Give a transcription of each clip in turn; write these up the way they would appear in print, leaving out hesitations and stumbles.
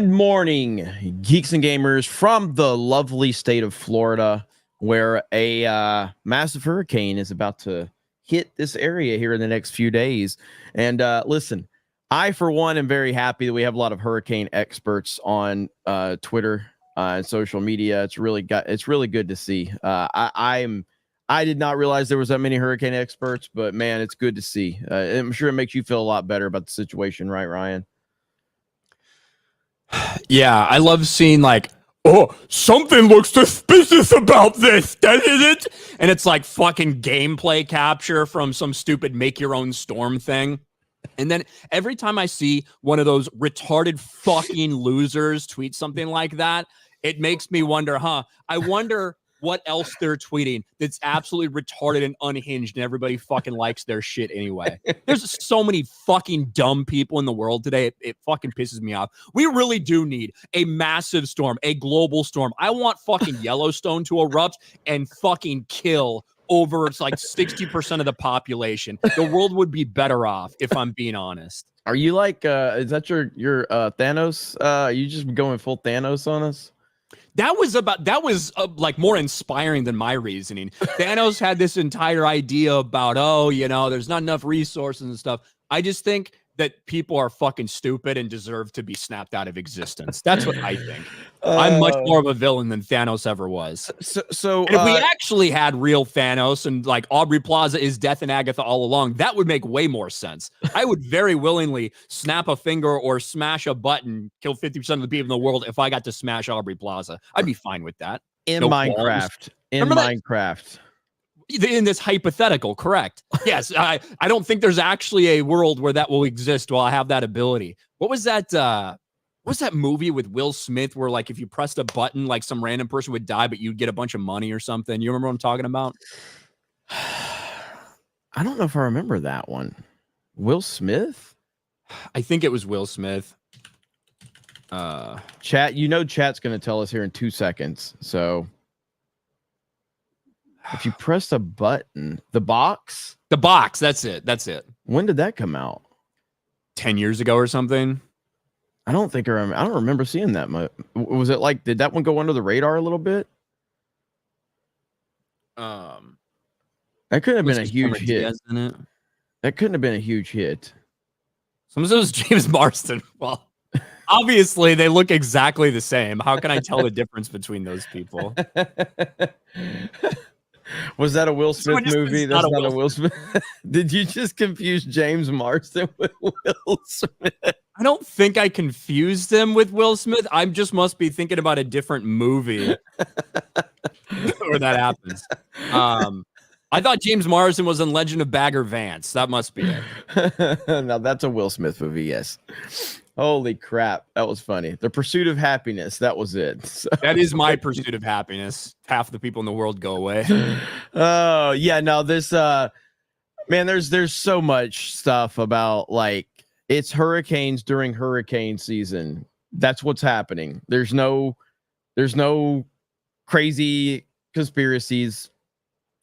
Good morning, geeks and gamers from the lovely state of Florida, where a massive hurricane is about to hit this area here in the next few days. And listen, I, for one, am very happy that we have a lot of hurricane experts on Twitter and social media. It's really good to see. I did not realize there was that many hurricane experts, but man, it's good to see. I'm sure it makes you feel a lot better about the situation, right, Ryan? Yeah, I love seeing like, oh, something looks suspicious about this, doesn't it? And it's like fucking gameplay capture from some stupid make your own storm thing. And then every time I see one of those retarded fucking losers tweet something like that, it makes me wonder, I wonder what else they're tweeting that's absolutely retarded and unhinged, and everybody fucking likes their shit anyway. There's so many fucking dumb people in the world today. It fucking pisses me off. We really do need a massive storm, a global storm. I want fucking Yellowstone to erupt and fucking kill over it's like 60% of the population. The world would be better off, if I'm being honest. Are you like is that your Thanos? Are you just going full Thanos on us? That was like more inspiring than my reasoning. Thanos had this entire idea about, there's not enough resources and stuff. I just think that people are fucking stupid and deserve to be snapped out of existence. That's what I think. I'm much more of a villain than Thanos ever was. So and if we actually had real Thanos and like Aubrey Plaza is Death and Agatha all along, that would make way more sense. I would very willingly snap a finger or smash a button, kill 50% of the people in the world if I got to smash Aubrey Plaza. I'd be fine with that. In Minecraft. Minecraft. In this hypothetical, correct? Yes, I don't think there's actually a world where that will exist while I have that ability. What was that? What's that movie with Will Smith where like if you pressed a button, like some random person would die, but you'd get a bunch of money or something? You remember what I'm talking about? I don't know if I remember that one. Will Smith? I think it was Will Smith. Chat, chat's going to tell us here in 2 seconds. So if you press a button, the box, that's it. When did that come out? 10 years ago or something. I don't remember seeing that much. Was it like, did that one go under the radar a little bit? That couldn't have been a huge hit. That couldn't have been a huge hit. Some of those James Marsden. Well, obviously they look exactly the same. How can I tell the difference between those people? Was that a Will Smith movie? That's not a Will Smith. Did you just confuse James Marsden with Will Smith? I don't think I confused them with Will Smith. I just must be thinking about a different movie where that happens. I thought James Marsden was in Legend of Bagger Vance. That must be it. Now that's a Will Smith movie, yes. Holy crap, that was funny. The Pursuit of Happiness, that was it. So. That is my pursuit of happiness. Half the people in the world go away. Oh, yeah, no, this man, there's so much stuff about like it's hurricanes during hurricane season. That's what's happening. There's no crazy conspiracies.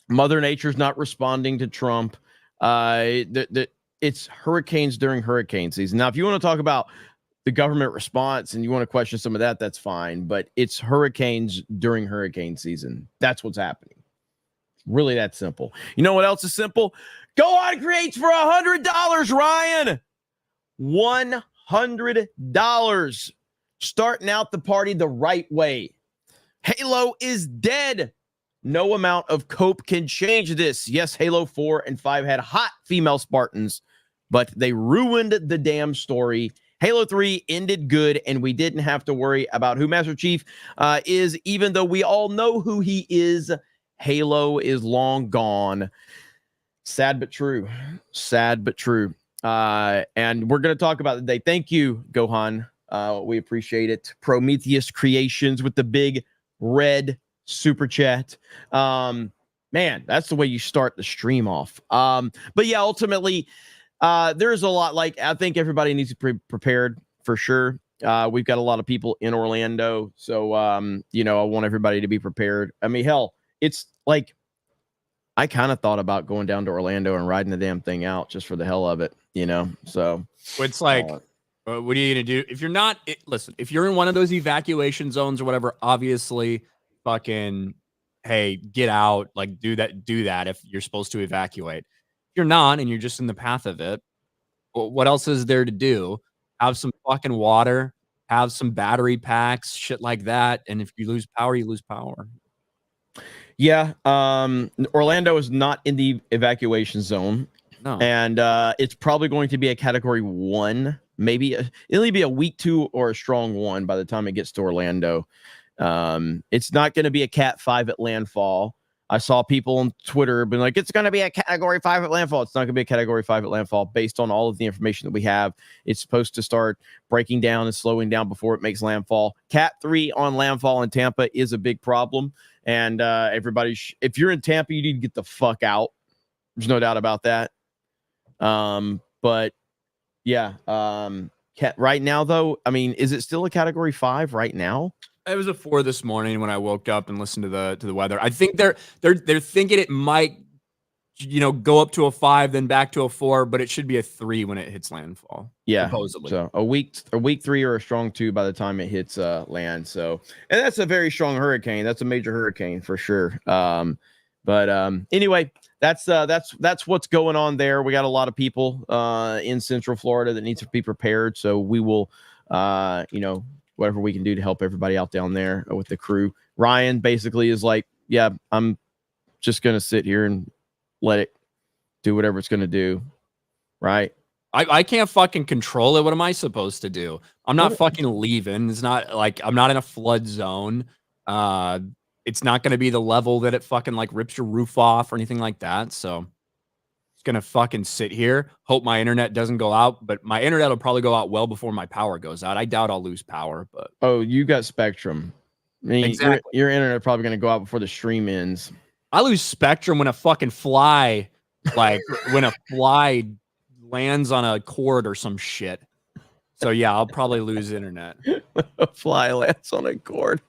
Mother Nature's not responding to Trump. It's hurricanes during hurricane season. Now, if you want to talk about the government response and you want to question some of that, that's fine. But it's hurricanes during hurricane season. That's what's happening. Really that simple. You know what else is simple? Go on Creates for $100, Ryan. $100. Starting out the party the right way. Halo is dead. No amount of cope can change this. Yes, Halo 4 and 5 had hot female Spartans, but they ruined the damn story. Halo 3 ended good, and we didn't have to worry about who Master Chief is, even though we all know who he is. Halo is long gone. Sad but true. Sad but true. And we're going to talk about the day. Thank you, Gohan. We appreciate it. Prometheus Creations with the big red super chat. Man, that's the way you start the stream off. But yeah, ultimately, there's a lot. Like, I think everybody needs to be prepared for sure. We've got a lot of people in Orlando, so I want everybody to be prepared. I mean, hell, it's like I kind of thought about going down to Orlando and riding the damn thing out just for the hell of it, So it's like What are you gonna do if you're not? Listen, if you're in one of those evacuation zones or whatever, obviously, fucking, hey, get out. Like, do that if you're supposed to evacuate. If you're not, and you're just in the path of it, what else is there to do? Have some fucking water, have some battery packs, shit like that. And if you lose power, you lose power. Yeah. Orlando is not in the evacuation zone. No. And it's probably going to be a category 1. Maybe it'll be a weak 2 or a strong 1 by the time it gets to Orlando. It's not going to be a cat 5 at landfall. I saw people on Twitter being like, it's going to be a category 5 at landfall. It's not going to be a category 5 at landfall based on all of the information that we have. It's supposed to start breaking down and slowing down before it makes landfall. Cat 3 on landfall in Tampa is a big problem. And everybody, if you're in Tampa, you need to get the fuck out. There's no doubt about that. But yeah, right now though, I mean, is it still a category 5 right now? It was a 4 this morning when I woke up and listened to the weather. I think they're thinking it might, go up to a 5, then back to a 4, but it should be a 3 when it hits landfall. Yeah, supposedly. So a weak 3 or a strong 2 by the time it hits land. So, and that's a very strong hurricane. That's a major hurricane for sure. Anyway, that's what's going on there. We got a lot of people in Central Florida that need to be prepared. So we will, whatever we can do to help everybody out down there with the crew. Ryan basically is like, yeah, I'm just going to sit here and let it do whatever it's going to do. Right. I can't fucking control it. What am I supposed to do? I'm not fucking leaving. It's not like I'm not in a flood zone. It's not going to be the level that it fucking like rips your roof off or anything like that. So it's going to fucking sit here. Hope my internet doesn't go out, but my internet will probably go out well before my power goes out. I doubt I'll lose power, but. Oh, you got Spectrum. I mean, exactly. Your internet probably going to go out before the stream ends. I lose Spectrum when a fucking fly, when a fly lands on a cord or some shit. So yeah, I'll probably lose internet. A fly lands on a cord.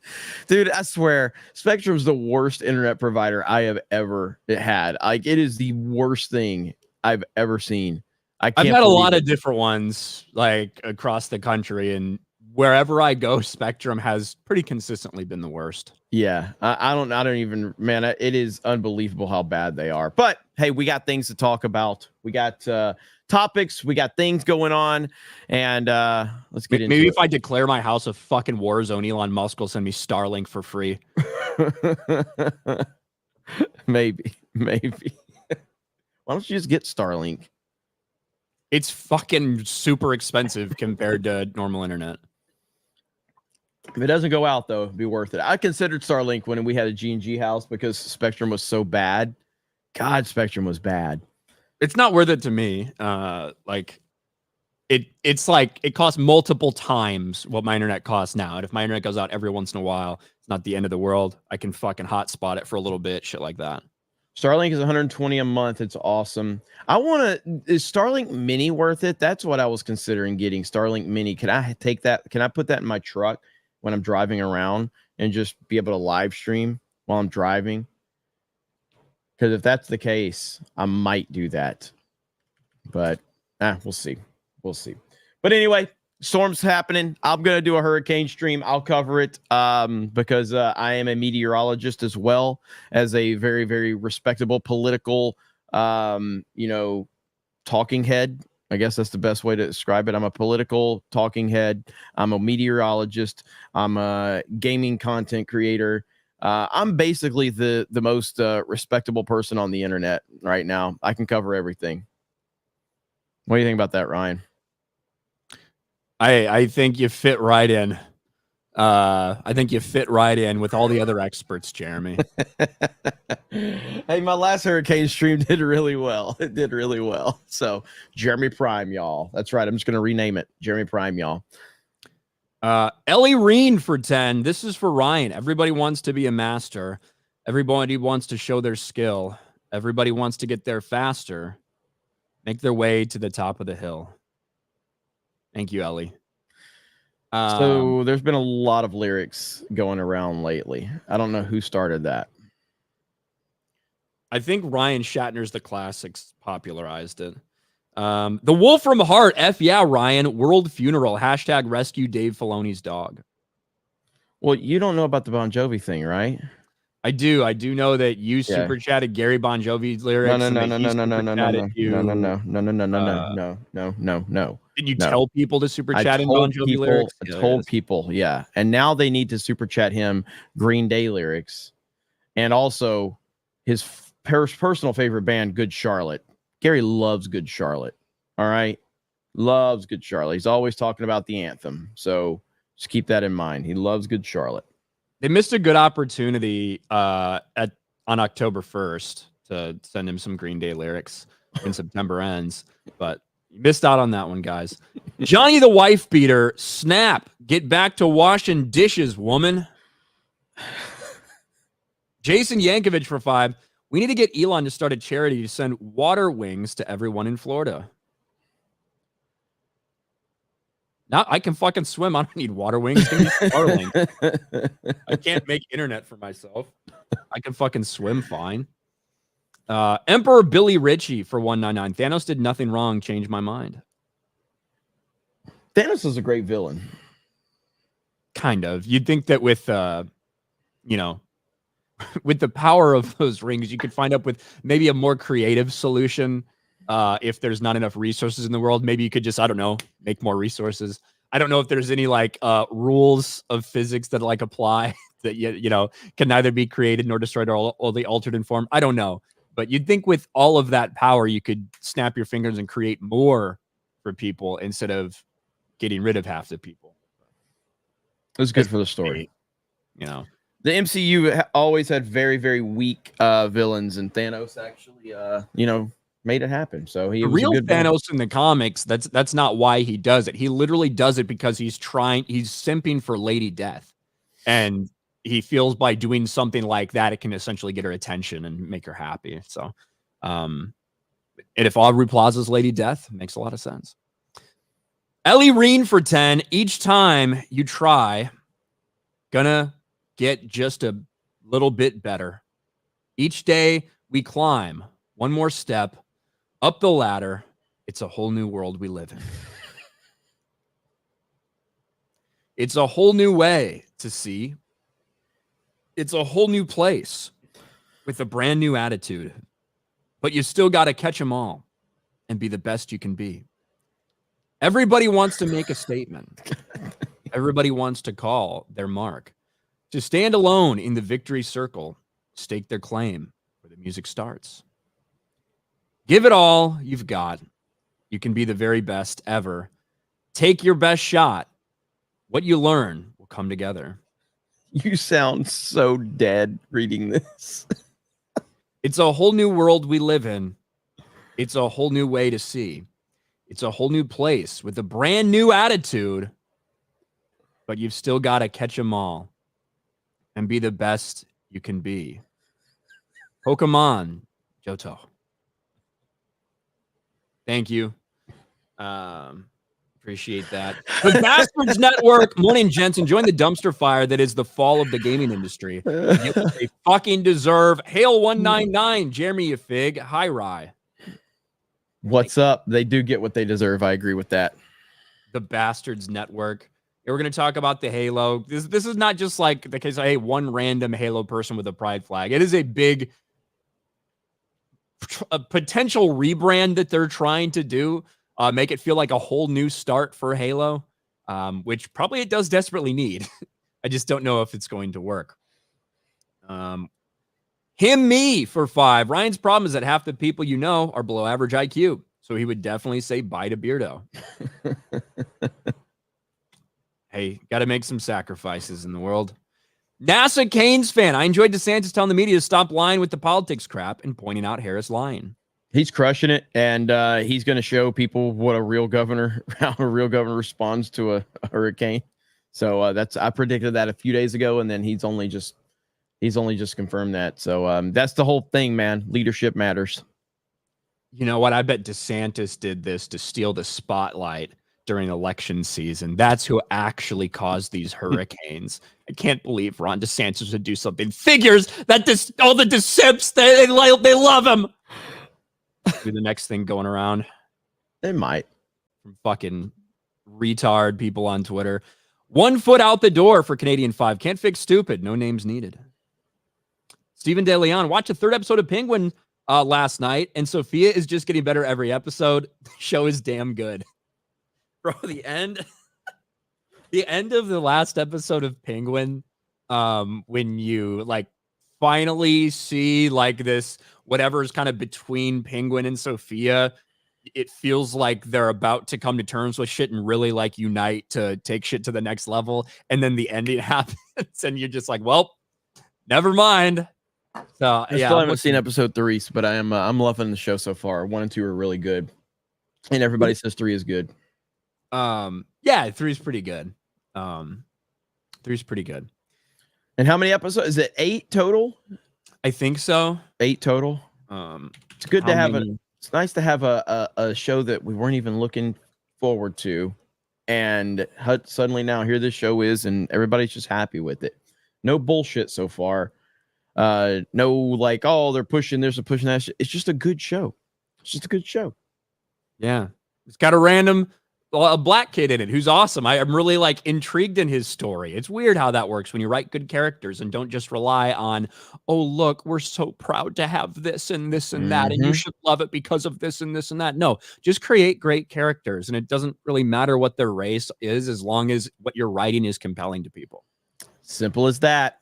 Dude, I swear, Spectrum's the worst internet provider I have ever had. Like, it is the worst thing I've ever seen. I've had a lot of different ones like across the country, and wherever I go, Spectrum has pretty consistently been the worst. Yeah, I don't even, man, it is unbelievable how bad they are. But hey, we got things to talk about. We got topics, we got things going on, and let's get into it. Maybe if I declare my house a fucking war zone, Elon Musk will send me Starlink for free. maybe. Why don't you just get Starlink? It's fucking super expensive compared to normal internet. If it doesn't go out, though, it'd be worth it. I considered Starlink when we had a G&G house because Spectrum was so bad. God, Spectrum was bad. It's not worth it to me. It's like it costs multiple times what my internet costs now. And if my internet goes out every once in a while, it's not the end of the world. I can fucking hotspot it for a little bit, shit like that. Starlink is $120 a month. It's awesome. Is Starlink Mini worth it? That's what I was considering getting. Starlink Mini. Can I take that? Can I put that in my truck when I'm driving around and just be able to live stream while I'm driving? Because if that's the case, I might do that. But we'll see. We'll see. But anyway, storm's happening. I'm going to do a hurricane stream. I'll cover it because I am a meteorologist as well as a very, very respectable political, talking head. I guess that's the best way to describe it. I'm a political talking head. I'm a meteorologist. I'm a gaming content creator. I'm basically the most respectable person on the internet right now. I can cover everything. What do you think about that, Ryan? I think you fit right in. I think you fit right in with all the other experts, Jeremy. Hey, my last hurricane stream did really well. It did really well. So Jeremy Prime, y'all. That's right. I'm just going to rename it Jeremy Prime, y'all. Ellie Reen for 10. This is for Ryan. Everybody wants to be a master. Everybody wants to show their skill. Everybody wants to get there faster. Make their way to the top of the hill. Thank you, Ellie. So there's been a lot of lyrics going around lately. I don't know who started that. I think Ryan Shatner's The Classics popularized it. The Wolf from Heart. F yeah, Ryan. World funeral. # rescue Dave Filoni's dog. Well, you don't know about the Bon Jovi thing, right? I do know that you super chatted Gary Bon Jovi's lyrics. No. Did you tell people to super chat in Bon Jovi lyrics? I told people, yeah. And now they need to super chat him Green Day lyrics. And also his personal favorite band, Good Charlotte. Gary loves Good Charlotte. All right. Loves Good Charlotte. He's always talking about the anthem. So just keep that in mind. He loves Good Charlotte. They missed a good opportunity on October 1st to send him some Green Day lyrics when September ends, but you missed out on that one, guys. Johnny the wife beater, snap, get back to washing dishes, woman. Jason Yankovic for 5. We need to get Elon to start a charity to send water wings to everyone in Florida. Now I can fucking swim. I don't need water wings. Give me Starlink. I can't make internet for myself. I can fucking swim fine. Emperor Billy Ritchie for 199. Thanos did nothing wrong. Changed my mind. Thanos is a great villain. Kind of. You'd think that with, with the power of those rings, you could find up with maybe a more creative solution. If there's not enough resources in the world, maybe you could just, I don't know, make more resources. I don't know if there's any rules of physics that apply that can neither be created nor destroyed or the altered in form. I don't know, but you'd think with all of that power, you could snap your fingers and create more for people instead of getting rid of half the people. It was good for the story. The MCU always had very, very weak villains, and Thanos actually, made it happen. So he was real a good Thanos in the comics. That's not why he does it. He literally does it because he's simping for Lady Death, and he feels by doing something like that, it can essentially get her attention and make her happy. So, and if Aubrey Plaza's Lady Death, makes a lot of sense. Ellie Reen for 10. Each time you try, gonna get just a little bit better. Each day we climb one more step up the ladder. It's a whole new world we live in. It's a whole new way to see. It's a whole new place with a brand new attitude. But you still got to catch them all and be the best you can be. Everybody wants to make a statement. Everybody wants to call their mark. To stand alone in the victory circle, stake their claim where the music starts. Give it all you've got. You can be the very best ever. Take your best shot. What you learn will come together. You sound so dead reading this. It's a whole new world we live in. It's a whole new way to see. It's a whole new place with a brand new attitude. But you've still got to catch them all and be the best you can be. Pokemon Johto. Thank you. Appreciate that. The Bastards Network. Morning, gents. Enjoying the dumpster fire that is the fall of the gaming industry. They fucking deserve. Hail 199. Jeremy, you fig. Hi, Rye. What's up? They do get what they deserve. I agree with that. The Bastards Network. We're going to talk about the Halo. This is not just like the case of, hey, one random Halo person with a pride flag. It is a big potential rebrand that they're trying to do. Make it feel like a whole new start for Halo, which probably it does desperately need. I just don't know if it's going to work. Me for 5. Ryan's problem is that half the people you know are below average IQ, so he would definitely say bye to Beardo. Hey, got to make some sacrifices in the world. NASA Canes fan. I enjoyed DeSantis telling the media to stop lying with the politics crap and pointing out Harris lying. He's crushing it, and he's going to show people what how a real governor responds to a hurricane. So I predicted that a few days ago, and then he's only just confirmed that. So that's the whole thing, man. Leadership matters. You know what? I bet DeSantis did this to steal the spotlight during election season. That's who actually caused these hurricanes. I can't believe Ron DeSantis would do something. Figures that all the DeSips, they love him. Do the next thing going around. It might. From fucking retard people on Twitter. 1 foot out the door for Canadian 5. Can't fix stupid. No names needed. Stephen De Leon watched the 3rd episode of Penguin last night, and Sophia is just getting better every episode. The show is damn good. Bro, the end of the last episode of Penguin, when you like finally see like this, whatever is kind of between Penguin and Sophia, it feels like they're about to come to terms with shit and really like unite to take shit to the next level. And then the ending happens and you're just like, well, never mind. So I still haven't seen episode 3, but I'm loving the show so far. 1 and 2 are really good. And everybody says 3 is good. Yeah, 3 is pretty good. 3 is pretty good. And how many episodes? Is it 8 total? I think so. 8 total. It's good to have it's nice to have a show that we weren't even looking forward to, and suddenly now here this show is, and everybody's just happy with it. No bullshit so far. No like, oh, they're pushing this or pushing that. It's just a good show. It's just a good show. Yeah, it's got a black kid in it who's awesome. I'm really like intrigued in his story. It's weird how that works when you write good characters and don't just rely on, oh, look, we're so proud to have this and this and that, and you should love it because of this and this and that. No, just create great characters, and it doesn't really matter what their race is as long as what you're writing is compelling to people. Simple as that.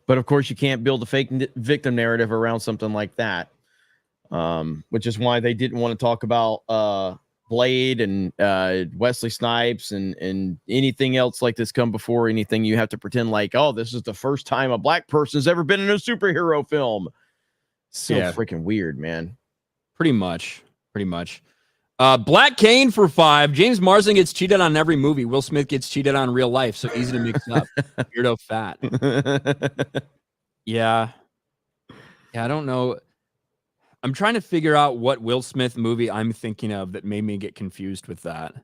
But of course, you can't build a fake victim narrative around something like that, which is why they didn't want to talk about Blade and Wesley Snipes and anything else like this come before anything. You have to pretend like, oh, this is the first time a black person's ever been in a superhero film. So freaking weird, man. Pretty much. Black Kane for 5. James Marsden gets cheated on every movie. Will Smith gets cheated on in real life. So easy to mix up. Weirdo fat. Yeah, I don't know. I'm trying to figure out what Will Smith movie I'm thinking of that made me get confused with that.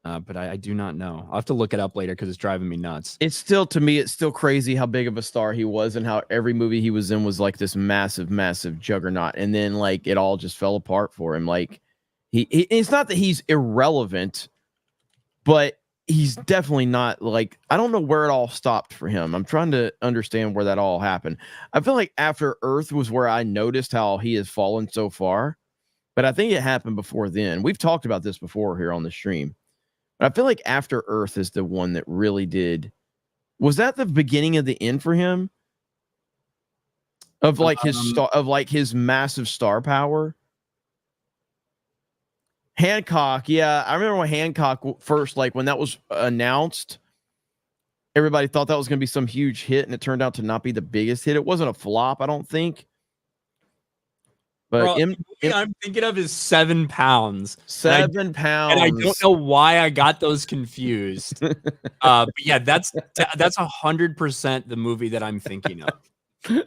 But I do not know. I'll have to look it up later because it's driving me nuts. It's still, to me, it's still crazy how big of a star he was and how every movie he was in was like this massive juggernaut. And then like it all just fell apart for him. Like it's not that he's irrelevant, but he's definitely not like, I don't know where it all stopped for him. I'm trying to understand where that all happened. I feel like After Earth was where I noticed how he has fallen so far, but I think it happened before then. We've talked about this before here on the stream, but I feel like After Earth is the one that really did. Was that the beginning of the end for him? Of like his massive star power? Hancock, yeah. I remember when Hancock first, like when that was announced, everybody thought that was going to be some huge hit, and it turned out to not be the biggest hit. It wasn't a flop, I don't think. But I'm thinking of is 7 pounds. 7 pounds. And I don't know why I got those confused. But yeah, that's 100% the movie that I'm thinking of. I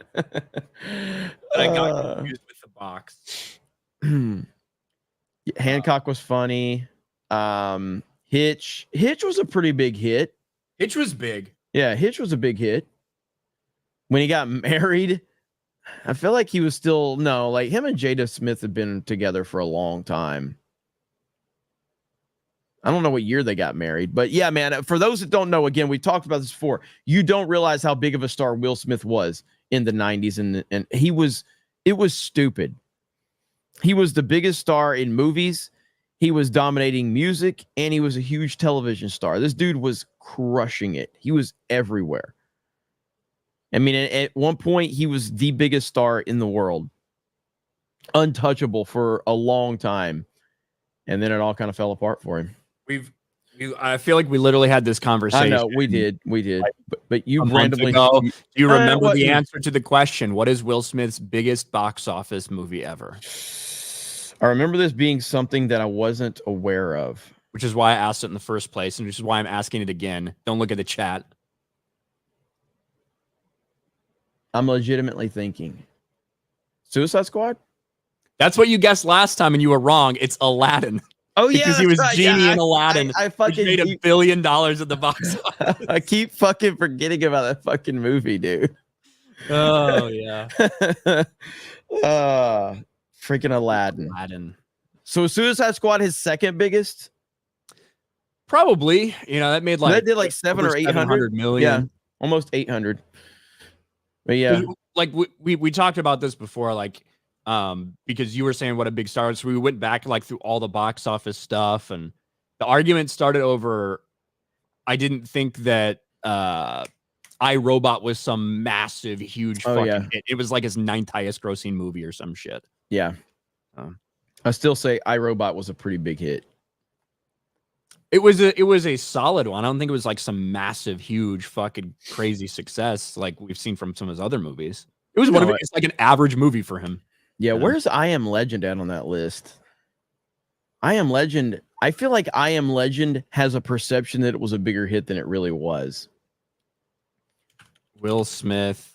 got confused with the box. Hancock was funny. Hitch was a pretty big hit. Hitch was big. Yeah, Hitch was a big hit. When he got married, I feel like he was still like him and Jada Smith had been together for a long time. I don't know what year they got married, but yeah, man, for those that don't know, again, we talked about this before. You don't realize how big of a star Will Smith was in the 90s, and it was stupid. He was the biggest star in movies. He was dominating music, and he was a huge television star. This dude was crushing it. He was everywhere. I mean, at one point, he was the biggest star in the world. Untouchable for a long time. And then it all kind of fell apart for him. I feel like we literally had this conversation. I know, we did. But you randomly... Do you remember the answer to the question? What is Will Smith's biggest box office movie ever? I remember this being something that I wasn't aware of. Which is why I asked it in the first place, and which is why I'm asking it again. Don't look at the chat. I'm legitimately thinking. Suicide Squad? That's what you guessed last time, and you were wrong. It's Aladdin. Oh, yeah. Because he was Genie in Aladdin. I fucking made $1 billion at the box office. I keep fucking forgetting about that fucking movie, dude. Oh, yeah. Freaking Aladdin. So Suicide Squad his second biggest? Probably. That made like that did like 700 or 800 million. Yeah, almost 800. But yeah, like we talked about this before, like because you were saying what a big star was. So we went back like through all the box office stuff, and the argument started over. I didn't think that iRobot was some massive, huge fucking hit. It was like his 9th highest grossing movie or some shit. Yeah. I still say iRobot was a pretty big hit. It was a solid one. I don't think it was like some massive, huge, fucking crazy success like we've seen from some of his other movies. It was it's like an average movie for him. Yeah, where's I Am Legend at on that list? I Am Legend. I feel like I Am Legend has a perception that it was a bigger hit than it really was. Will Smith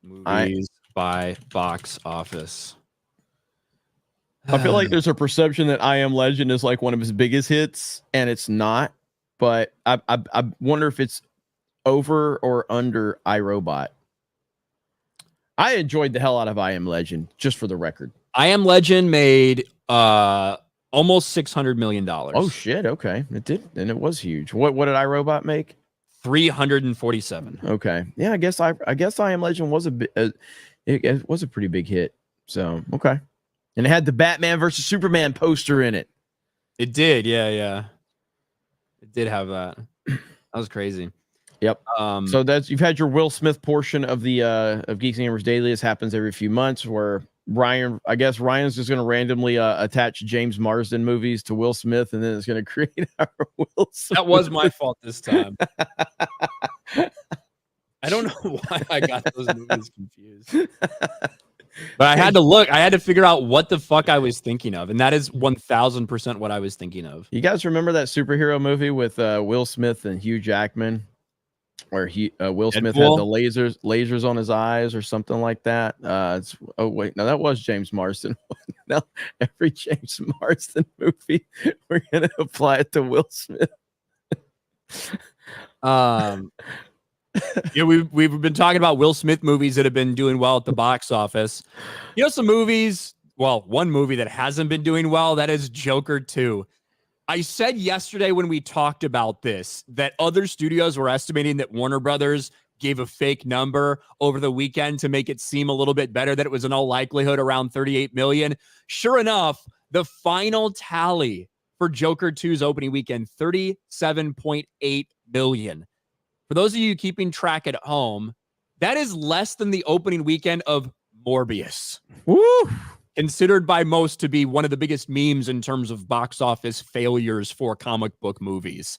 movies by box office. I feel like there's a perception that I Am Legend is like one of his biggest hits, and it's not. But I wonder if it's over or under iRobot. I enjoyed the hell out of I Am Legend, just for the record. I Am Legend made almost $600 million. Oh shit! Okay, it did, and it was huge. What did iRobot make? 347. Okay, yeah, I guess I Am Legend was it was a pretty big hit. So okay. And it had the Batman versus Superman poster in it. It did, yeah. It did have that. That was crazy. Yep. So you've had your Will Smith portion of the of Geeks Gamers Daily. This happens every few months where Ryan's just going to randomly attach James Marsden movies to Will Smith, and then it's going to create our Will Smith. That was my fault this time. I don't know why I got those movies confused. But I had to look. I had to figure out what the fuck I was thinking of, and that is 1000% what I was thinking of. You guys remember that superhero movie with Will Smith and Hugh Jackman, where Will Smith had the lasers on his eyes or something like that? Oh wait, no, that was James Marsden. No, every James Marsden movie, we're gonna apply it to Will Smith. Yeah, we've been talking about Will Smith movies that have been doing well at the box office. Some movies, well, one movie that hasn't been doing well, that is Joker 2. I said yesterday when we talked about this that other studios were estimating that Warner Brothers gave a fake number over the weekend to make it seem a little bit better, that it was in all likelihood around 38 million. Sure enough, the final tally for Joker 2's opening weekend, 37.8 million. For those of you keeping track at home, that is less than the opening weekend of Morbius. Woo! Considered by most to be one of the biggest memes in terms of box office failures for comic book movies.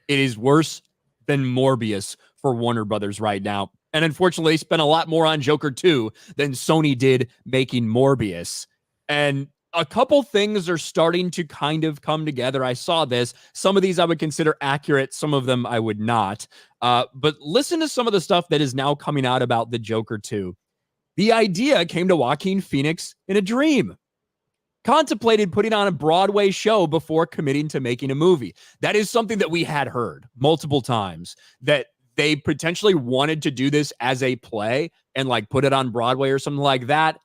It is worse than Morbius for Warner Brothers right now. And unfortunately, they spent a lot more on Joker 2 than Sony did making Morbius. And a couple things are starting to kind of come together. I saw this. Some of these I would consider accurate. Some of them I would not. But listen to some of the stuff that is now coming out about the Joker 2. The idea came to Joaquin Phoenix in a dream. Contemplated putting on a Broadway show before committing to making a movie. That is something that we had heard multiple times, that they potentially wanted to do this as a play and like put it on Broadway or something like that.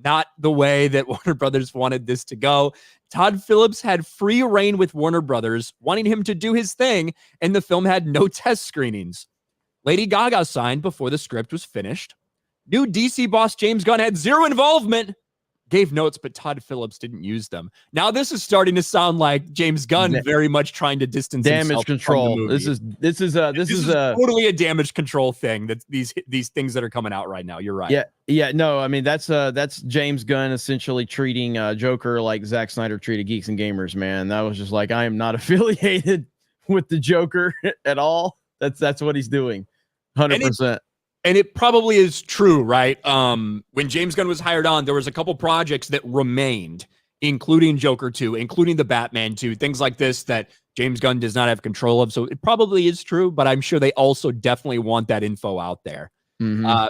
Not the way that Warner Brothers wanted this to go. Todd Phillips had free reign with Warner Brothers, wanting him to do his thing, and the film had no test screenings. Lady Gaga signed before the script was finished. New DC boss James Gunn had zero involvement, gave notes, but Todd Phillips didn't use them. Now this is starting to sound like James Gunn very much trying to distance himself control. From the movie. This is totally a damage control thing. That these things that are coming out right now. You're right. Yeah. No, I mean that's James Gunn essentially treating Joker like Zack Snyder treated Geeks and Gamers. Man, that was just like, I am not affiliated with the Joker at all. That's what he's doing. 100%. And it probably is true, right? When James Gunn was hired on, there was a couple projects that remained, including Joker 2, including the Batman 2, things like this that James Gunn does not have control of. So it probably is true, but I'm sure they also definitely want that info out there. Mm-hmm.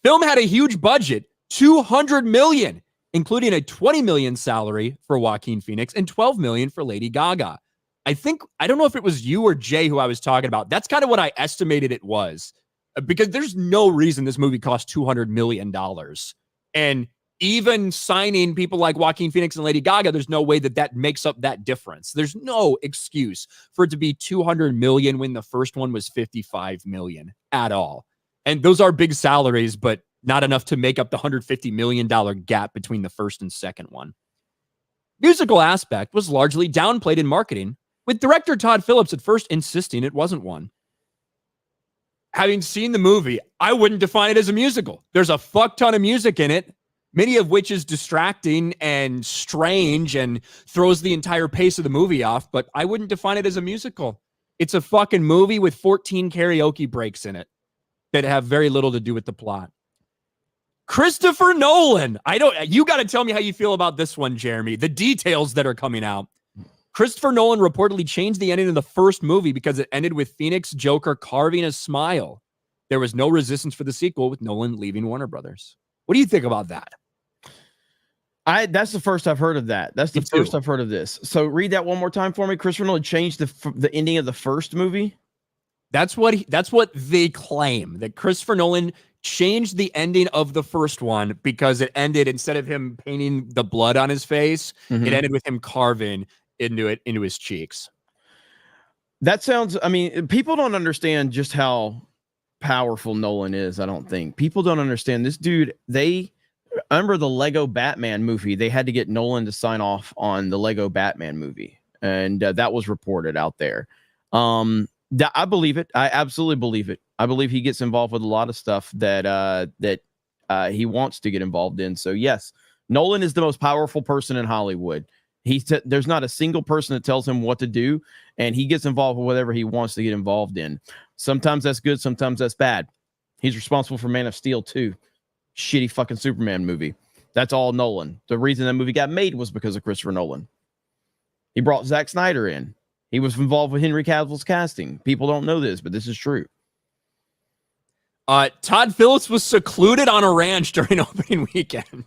Film had a huge budget, $200 million, including a $20 million salary for Joaquin Phoenix and $12 million for Lady Gaga. I don't know if it was you or Jay who I was talking about. That's kind of what I estimated it was. Because there's no reason this movie cost $200 million. And Even signing people like Joaquin Phoenix and Lady Gaga, there's no way that makes up that difference. There's no excuse for it to be 200 million when the first one was 55 million at all. And those are big salaries, but not enough to make up the $150 million gap between the first and second one. Musical aspect was largely downplayed in marketing, with director Todd Phillips at first insisting it wasn't one. Having seen the movie, I wouldn't define it as a musical. There's a fuck ton of music in it, many of which is distracting and strange and throws the entire pace of the movie off, but I wouldn't define it as a musical. It's a fucking movie with 14 karaoke breaks in it that have very little to do with the plot. Christopher Nolan. You got to tell me how you feel about this one, Jeremy. The details that are coming out. Christopher Nolan reportedly changed the ending of the first movie because it ended with Phoenix Joker carving a smile. There was no resistance for the sequel, with Nolan leaving Warner Brothers. What do you think about that? That's the first I've heard of that. That's the first I've heard of this. So read that one more time for me. Christopher Nolan changed the ending of the first movie. That's what they claim, that Christopher Nolan changed the ending of the first one because it ended, instead of him painting the blood on his face, it ended with him carving into his cheeks. That sounds, I mean, people don't understand just how powerful Nolan is. I don't think people don't understand this dude. I remember the Lego Batman movie. They had to get Nolan to sign off on the Lego Batman movie, and that was reported out there. I believe it. I absolutely believe it. I believe he gets involved with a lot of stuff that he wants to get involved in. So yes, Nolan is the most powerful person in Hollywood. There's not a single person that tells him what to do, and he gets involved with whatever he wants to get involved in. Sometimes that's good, sometimes that's bad. He's responsible for Man of Steel too. Shitty fucking Superman movie. That's all Nolan. The reason that movie got made was because of Christopher Nolan. He brought Zack Snyder in. He was involved with Henry Cavill's casting. People don't know this, but this is true. Todd Phillips was secluded on a ranch during opening weekend.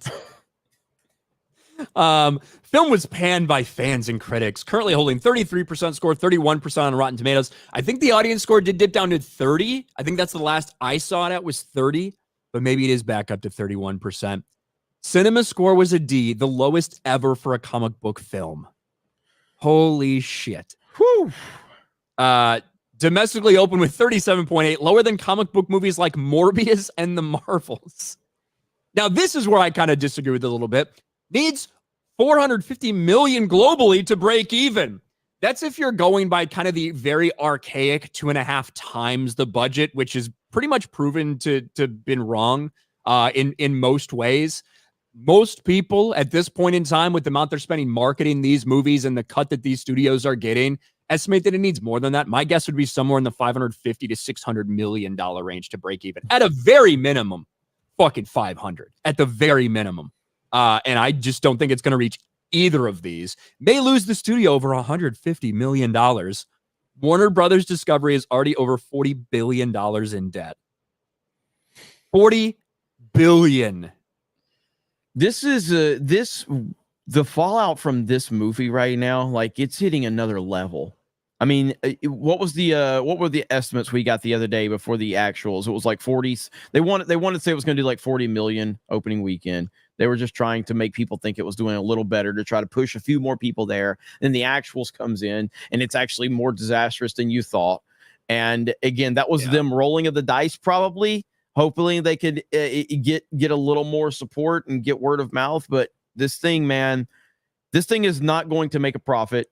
Film was panned by fans and critics, currently holding 33% score, 31% on Rotten Tomatoes. I think the audience score did dip down to 30. I think that's the last I saw it at was 30, but maybe it is back up to 31%. Cinema score was a D, the lowest ever for a comic book film. Holy shit. Whew. Domestically open with 37.8, lower than comic book movies like Morbius and the Marvels. Now, this is where I kind of disagree with it a little bit. Needs 450 million globally to break even. That's if you're going by kind of the very archaic 2.5 times the budget, which is pretty much proven to been wrong in most ways. Most people at this point in time, with the amount they're spending marketing these movies and the cut that these studios are getting, estimate that it needs more than that. My guess would be somewhere in the $550 to $600 million range to break even. At a very minimum, fucking 500 at the very minimum. And I just don't think it's going to reach either of these. May lose the studio over $150 million. Warner Brothers Discovery is already over $40 billion in debt. $40 billion. This is the fallout from this movie right now. Like, it's hitting another level. I mean, what were the estimates we got the other day before the actuals? It was like 40s. They wanted to say it was going to do like 40 million opening weekend. They were just trying to make people think it was doing a little better to try to push a few more people there. Then the actuals comes in, and it's actually more disastrous than you thought. And again, that was them rolling of the dice, probably. Hopefully they could get a little more support and get word of mouth. But this thing, man, this thing is not going to make a profit.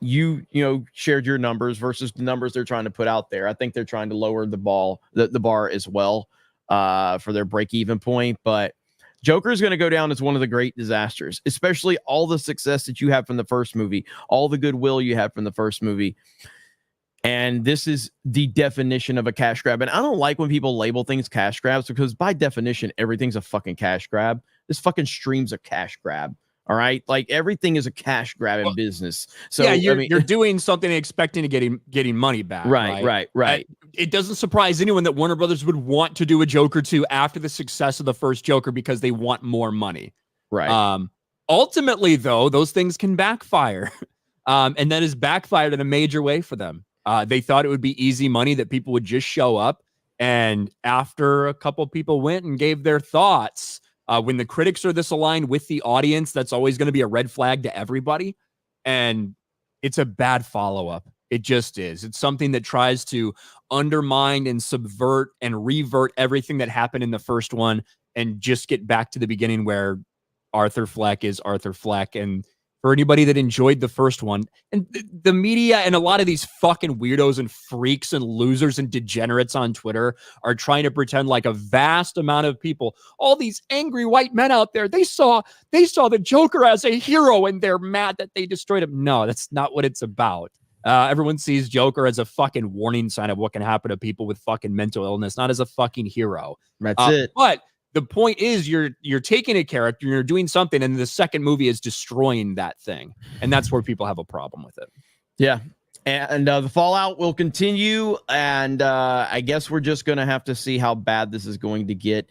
You shared your numbers versus the numbers they're trying to put out there. I think they're trying to lower the bar as well for their break-even point. But Joker is going to go down as one of the great disasters, especially all the success that you have from the first movie, all the goodwill you have from the first movie. And this is the definition of a cash grab. And I don't like when people label things cash grabs, because by definition, everything's a fucking cash grab. This fucking stream's a cash grab. All right. Like, everything is a cash grab in business. So yeah, you're doing something and expecting to getting money back. Right. It doesn't surprise anyone that Warner Brothers would want to do a Joker 2 after the success of the first Joker, because they want more money. Right. Ultimately, though, those things can backfire. And that has backfired in a major way for them. They thought it would be easy money, that people would just show up. And after a couple people went and gave their thoughts, When the critics are this aligned with the audience, that's always going to be a red flag to everybody. And it's a bad follow-up. It just is. It's something that tries to undermine and subvert and revert everything that happened in the first one and just get back to the beginning where Arthur Fleck is Arthur Fleck. And for anybody that enjoyed the first one, and the media and a lot of these fucking weirdos and freaks and losers and degenerates on Twitter are trying to pretend like a vast amount of people, all these angry white men out there, they saw the Joker as a hero and they're mad that they destroyed him. No, that's not what it's about. Everyone sees Joker as a fucking warning sign of what can happen to people with fucking mental illness, not as a fucking hero. That's it. But the point is you're taking a character and you're doing something, and the second movie is destroying that thing. And that's where people have a problem with it. Yeah. And the fallout will continue. And I guess we're just going to have to see how bad this is going to get.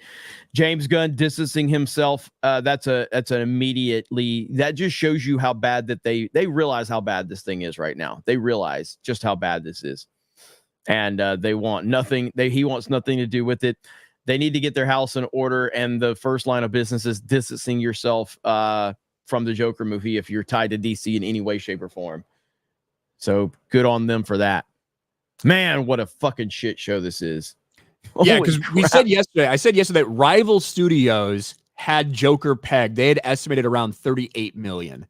James Gunn distancing himself. That's an immediately, that just shows you how bad that they realize how bad this thing is right now. They realize just how bad this is. And they want nothing. He wants nothing to do with it. They need to get their house in order. And the first line of business is distancing yourself from the Joker movie if you're tied to DC in any way, shape, or form. So good on them for that. Man, what a fucking shit show this is. Yeah, because I said yesterday that rival studios had Joker pegged. They had estimated around 38 million.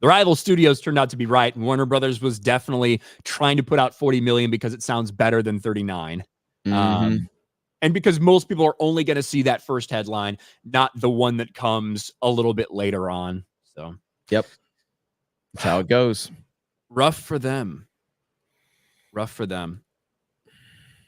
The rival studios turned out to be right. And Warner Brothers was definitely trying to put out 40 million because it sounds better than 39. Mm-hmm. And because most people are only going to see that first headline, not the one that comes a little bit later on. So, yep. That's how it goes. Rough for them.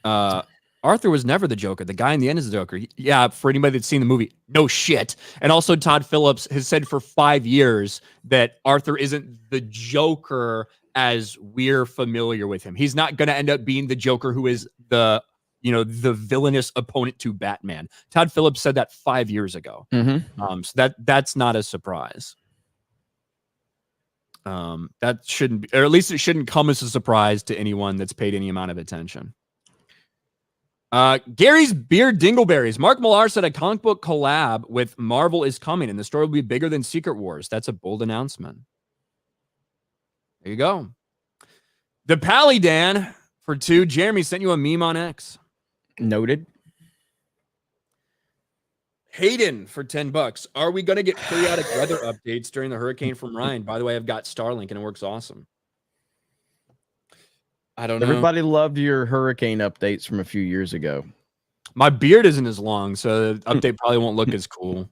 Arthur was never the Joker. The guy in the end is the Joker. Yeah, for anybody that's seen the movie, no shit. And also Todd Phillips has said for 5 years that Arthur isn't the Joker as we're familiar with him. He's not going to end up being the Joker who is the villainous opponent to Batman. Todd Phillips said that 5 years ago. Mm-hmm. So that's not a surprise. That shouldn't be, or at least it shouldn't come as a surprise to anyone that's paid any amount of attention. Gary's Beard Dingleberries. Mark Millar said a comic book collab with Marvel is coming, and the story will be bigger than Secret Wars. That's a bold announcement. There you go. The Pally Dan for 2. Jeremy sent you a meme on X. Noted. Hayden for $10. Are we going to get periodic weather updates during the hurricane from Ryan? By the way, I've got Starlink and it works awesome. I don't know. Everybody loved your hurricane updates from a few years ago. My beard isn't as long, so the update probably won't look as cool.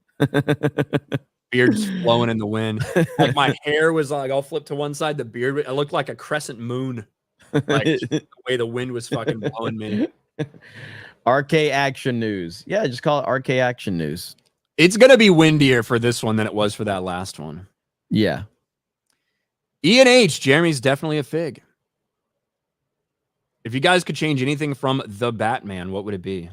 Beard just flowing in the wind. Like my hair was like all flipped to one side. The beard, it looked like a crescent moon. Like the way the wind was fucking blowing me. RK Action News. Yeah, just call it RK Action News. It's going to be windier for this one than it was for that last one. Yeah. Ian H. Jeremy's definitely a fig. If you guys could change anything from the Batman, what would it be?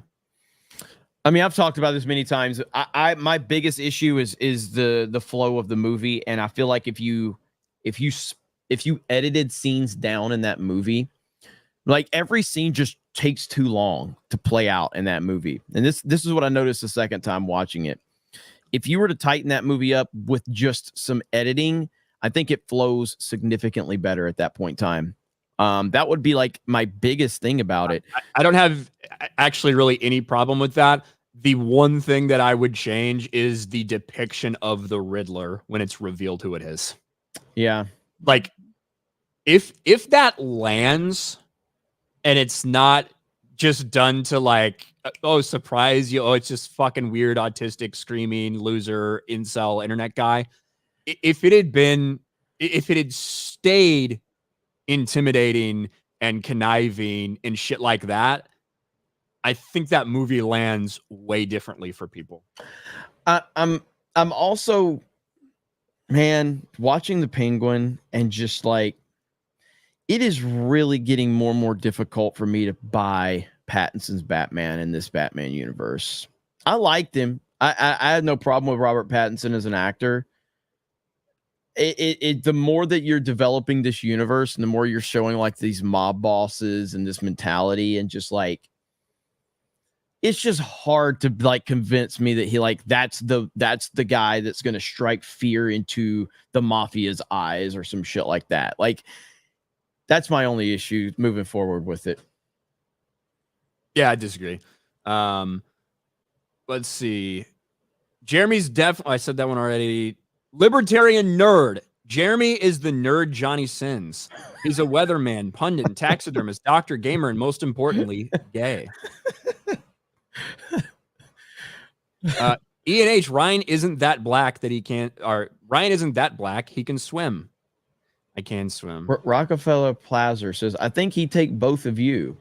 I mean, I've talked about this many times. My biggest issue is the flow of the movie, and I feel like if you edited scenes down in that movie, like every scene just takes too long to play out in that movie. And this is what I noticed the second time watching it. If you were to tighten that movie up with just some editing, I think it flows significantly better at that point in time. That would be like my biggest thing about it. I don't have actually really any problem with that. The one thing that I would change is the depiction of the Riddler when it's revealed who it is. Yeah. Like if that lands and it's not just done to like, oh, surprise you. Oh, it's just fucking weird, autistic, screaming, loser, incel, internet guy. If it had stayed intimidating and conniving and shit like that, I think that movie lands way differently for people. I'm also, man, watching the Penguin and just like, it is really getting more and more difficult for me to buy Pattinson's Batman in this Batman universe. I liked him. I had no problem with Robert Pattinson as an actor. The more that you're developing this universe and the more you're showing like these mob bosses and this mentality and just like it's just hard to like convince me that he like that's the guy that's gonna strike fear into the mafia's eyes or some shit like that. Like that's my only issue moving forward with it. Yeah, I disagree. Let's see. Jeremy's I said that one already. Libertarian nerd. Jeremy is the nerd Johnny Sins. He's a weatherman, pundit, taxidermist, doctor, gamer, and most importantly, gay. E&H, Ryan isn't that black that he can't, or Ryan isn't that black, he can swim. I can swim. Rockefeller Plaza says, I think he'd take both of you.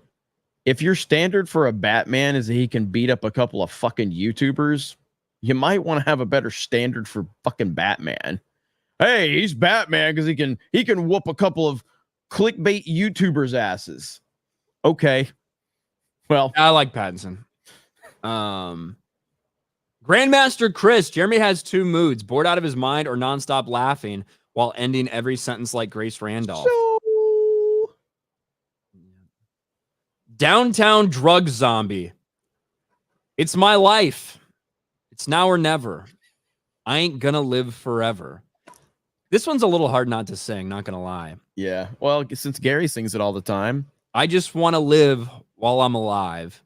If your standard for a Batman is that he can beat up a couple of fucking YouTubers, you might want to have a better standard for fucking Batman. Hey, he's Batman because he can whoop a couple of clickbait YouTubers' asses. Okay. Well, I like Pattinson. Grandmaster Chris, Jeremy has two moods, bored out of his mind or nonstop laughing while ending every sentence like Grace Randolph. Downtown drug zombie. It's my life. It's now or never. I ain't gonna live forever. This one's a little hard not to sing, not gonna lie. Yeah. Well, since Gary sings it all the time. I just want to live while I'm alive.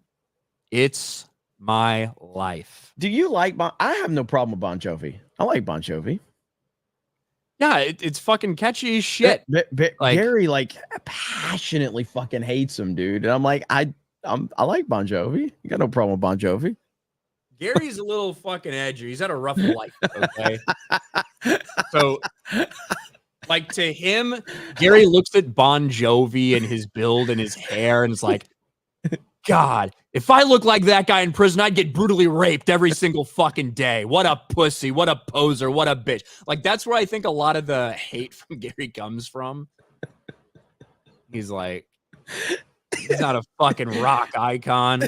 It's my life. Do you like I have no problem with Bon Jovi. I like Bon Jovi. Yeah, it's fucking catchy as shit. Gary like passionately fucking hates him, dude. And I'm like, I like Bon Jovi. You got no problem with Bon Jovi. Gary's a little fucking edgy. He's had a rough life, okay? So, like, to him, Gary looks at Bon Jovi and his build and his hair, and it's like, God, if I look like that guy in prison, I'd get brutally raped every single fucking day. What a pussy. What a poser. What a bitch. Like, that's where I think a lot of the hate from Gary comes from. He's like, he's not a fucking rock icon.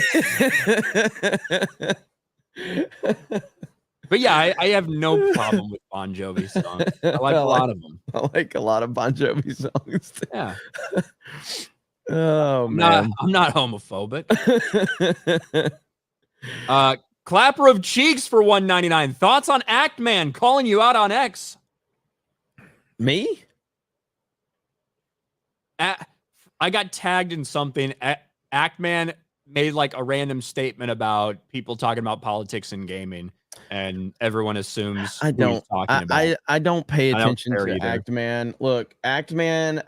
But yeah, I have no problem with Bon Jovi songs. I like a lot of them. I like a lot of Bon Jovi songs. Yeah. Oh man, I'm not homophobic. Clapper of cheeks for $1.99. Thoughts on Act Man calling you out on X? Me? I got tagged in something. Act Man made like a random statement about people talking about politics and gaming, and everyone assumes I don't pay attention to either. Act Man. Look, Act Man,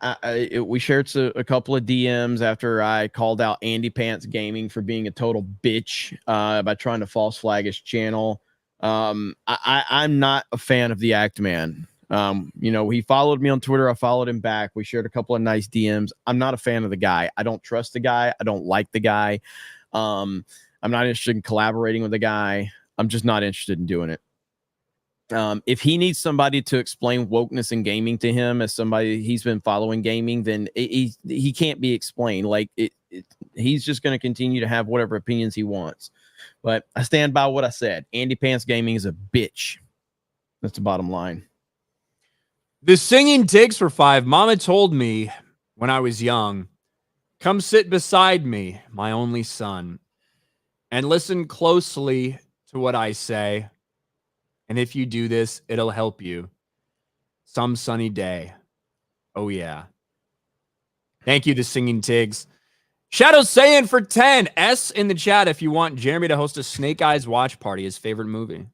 we shared a couple of DMs after I called out Andy Pants Gaming for being a total bitch by trying to false flag his channel. I'm not a fan of the Act Man. He followed me on Twitter. I followed him back. We shared a couple of nice DMs. I'm not a fan of the guy. I don't trust the guy. I don't like the guy. I'm not interested in collaborating with the guy. I'm just not interested in doing it. If he needs somebody to explain wokeness in gaming to him as somebody he's been following gaming, then he can't be explained. Like he's just going to continue to have whatever opinions he wants. But I stand by what I said. Andy Pants Gaming is a bitch. That's the bottom line. The singing takes for 5. Mama told me when I was young, come sit beside me, my only son, and listen closely to what I say. And if you do this, it'll help you some sunny day. Oh, yeah. Thank you, the singing Tigs. Shadow Saiyan for 10. S in the chat if you want Jeremy to host a Snake Eyes watch party, his favorite movie.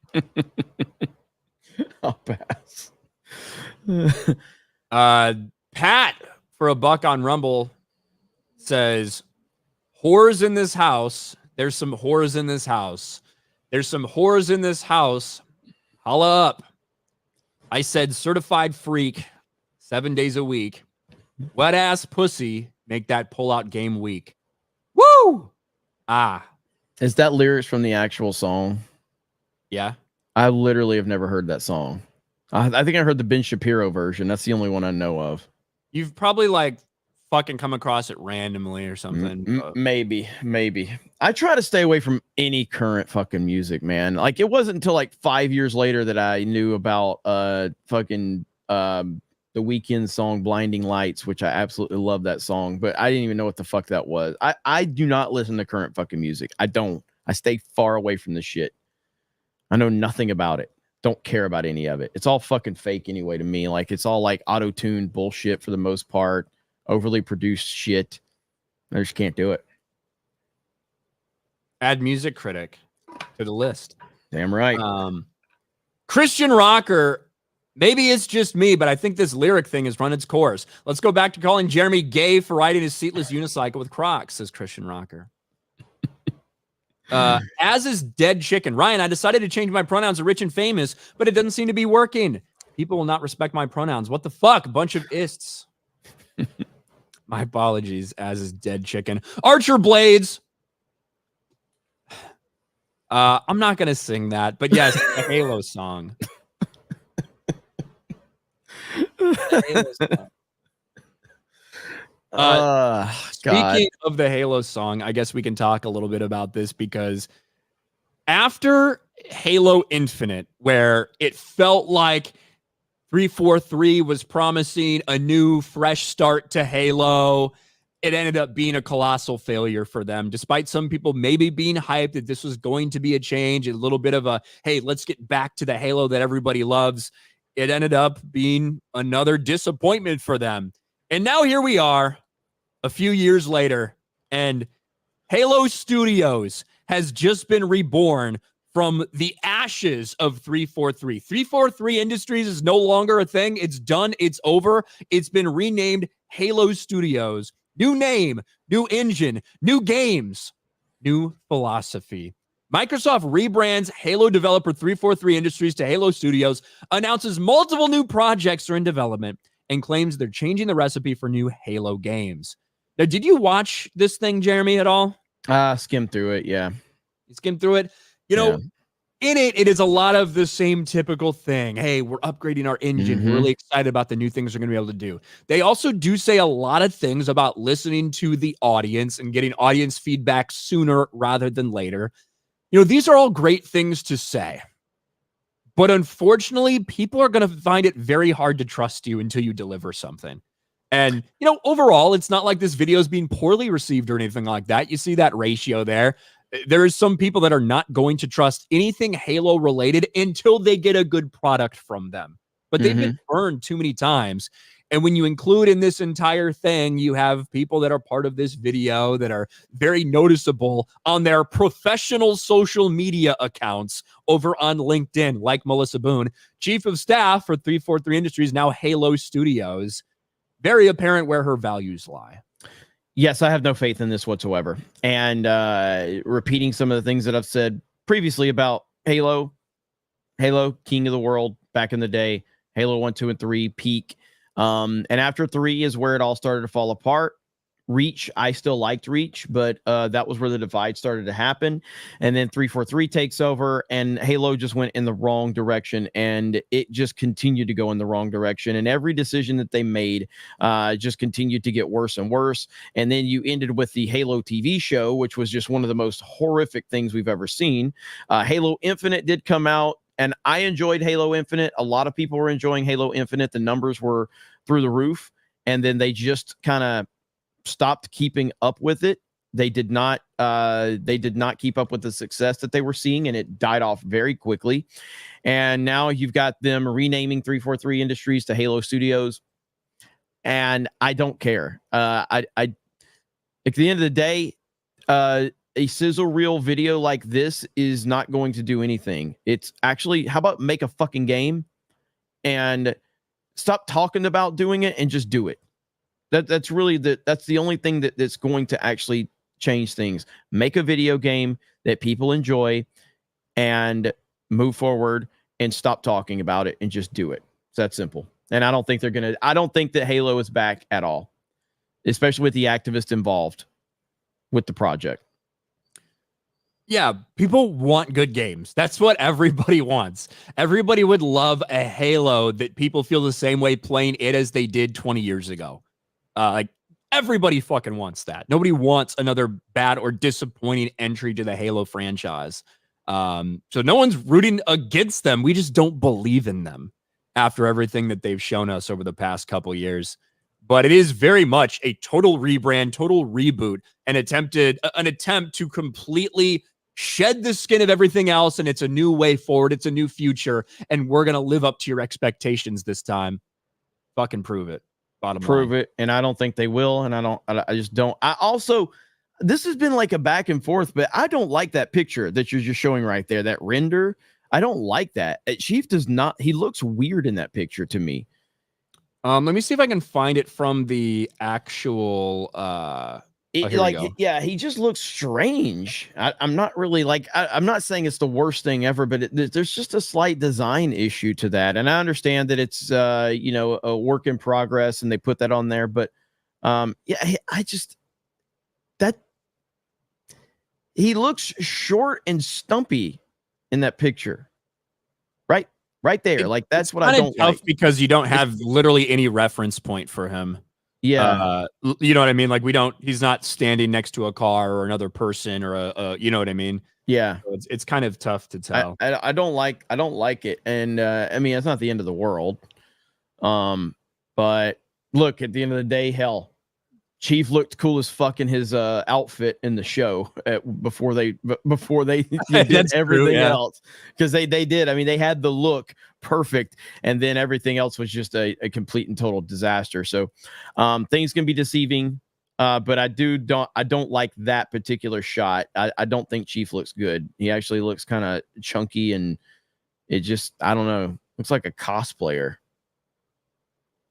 I'll pass. Pat for $1 on Rumble says, whores in this house. There's some whores in this house. There's some whores in this house. Holla up. I said certified freak 7 days a week. Wet ass pussy. Make that pull-out game weak. Woo! Is that lyrics from the actual song? Yeah. I literally have never heard that song. I think I heard the Ben Shapiro version. That's the only one I know of. You've probably like fucking come across it randomly or something. Maybe. I try to stay away from any current fucking music, man. Like it wasn't until like 5 years later that I knew about the Weeknd song Blinding Lights, which I absolutely love that song, but I didn't even know what the fuck that was. I do not listen to current fucking music. I don't. I stay far away from this shit. I know nothing about it. Don't care about any of it. It's all fucking fake anyway to me. Like, it's all like auto-tuned bullshit for the most part, overly produced shit. I just can't do it. Add music critic to the list. Damn right. Christian rocker. Maybe it's just me, but I think this lyric thing has run its course. Let's go back to calling Jeremy gay for riding his seatless unicycle with Crocs, says Christian rocker. As is dead chicken. Ryan, I decided to change my pronouns to rich and famous, but it doesn't seem to be working. People will not respect my pronouns. What the fuck? Bunch of ists. My apologies, as is dead chicken. Archer Blades. I'm not going to sing that, but yes, a Halo song. Speaking of the Halo song, I guess we can talk a little bit about this, because after Halo Infinite, where it felt like 343 was promising a new fresh start to Halo, it ended up being a colossal failure for them, despite some people maybe being hyped that this was going to be a change, a little bit of a, hey, let's get back to the Halo that everybody loves. It ended up being another disappointment for them. And now here we are a few years later, and Halo Studios has just been reborn from the ashes of 343. 343 Industries is no longer a thing. It's done. It's over. It's been renamed Halo Studios. New name, new engine, new games, new philosophy. Microsoft rebrands Halo developer 343 Industries to Halo Studios, announces multiple new projects are in development, and claims they're changing the recipe for new Halo games. Now, did you watch this thing, Jeremy, at all? Skim through it, yeah. You skimmed through it? You know, in it is a lot of the same typical thing. Hey, we're upgrading our engine. We're really excited about the new things we're going to be able to do. They also do say a lot of things about listening to the audience and getting audience feedback sooner rather than later. You know, these are all great things to say. But unfortunately, people are going to find it very hard to trust you until you deliver something. And, you know, overall, it's not like this video is being poorly received or anything like that. You see that ratio there. There is some people that are not going to trust anything Halo related until they get a good product from them. But they've been burned too many times. And when you include in this entire thing, you have people that are part of this video that are very noticeable on their professional social media accounts over on LinkedIn, like Melissa Boone, chief of staff for 343 Industries, now Halo Studios. Very apparent where her values lie. Yes, I have no faith in this whatsoever. And repeating some of the things that I've said previously about Halo, King of the World back in the day, Halo 1, 2, and 3, peak. And after 3 is where it all started to fall apart. Reach, I still liked Reach, but that was where the divide started to happen. And then 343 takes over, and Halo just went in the wrong direction, and it just continued to go in the wrong direction. And every decision that they made just continued to get worse and worse. And then you ended with the Halo TV show, which was just one of the most horrific things we've ever seen. Halo Infinite did come out, and I enjoyed Halo Infinite. A lot of people were enjoying Halo Infinite. The numbers were through the roof, and then they just kind of stopped keeping up with it. They did not keep up with the success that they were seeing, and it died off very quickly. And now you've got them renaming 343 Industries to Halo Studios, and I don't care. At the end of the day, a sizzle reel video like this is not going to do anything. It's actually, how about make a fucking game and stop talking about doing it and just do it. That's really that's the only thing that's going to actually change things. Make a video game that people enjoy and move forward, and stop talking about it and just do it. It's that simple. And I don't think that Halo is back at all, especially with the activists involved with the project. Yeah, people want good games. That's what everybody wants. Everybody would love a Halo that people feel the same way playing it as they did 20 years ago. Like, everybody fucking wants that. Nobody wants another bad or disappointing entry to the Halo franchise. So no one's rooting against them. We just don't believe in them after everything that they've shown us over the past couple years. But it is very much a total rebrand, total reboot, an attempt to completely shed the skin of everything else, and it's a new way forward. It's a new future, and we're going to live up to your expectations this time. Fucking prove it. Bottom line. Prove it, and I don't think they will, and I just don't. I also, this has been like a back and forth, but I don't like that picture that you're just showing right there, that render. I don't like that. Chief does not, he looks weird in that picture to me. Let me see if I can find it from the actual yeah, he just looks strange. I'm not really like, I'm not saying it's the worst thing ever, but there's just a slight design issue to that. And I understand that it's, you know, a work in progress and they put that on there, but yeah, I just, that he looks short and stumpy in that picture. Right there. Like, that's what I don't like. Because you don't have literally any reference point for him. Yeah. You know what I mean? Like, he's not standing next to a car or another person or you know what I mean? Yeah. So it's kind of tough to tell. I don't like it. And I mean, it's not the end of the world. But look, at the end of the day, hell, Chief looked cool as fuck in his outfit in the show before they did everything else, because they did. I mean, they had the look perfect, and then everything else was just a complete and total disaster. So things can be deceiving, but I don't like that particular shot. I don't think Chief looks good. He actually looks kind of chunky, and it just, I don't know, looks like a cosplayer.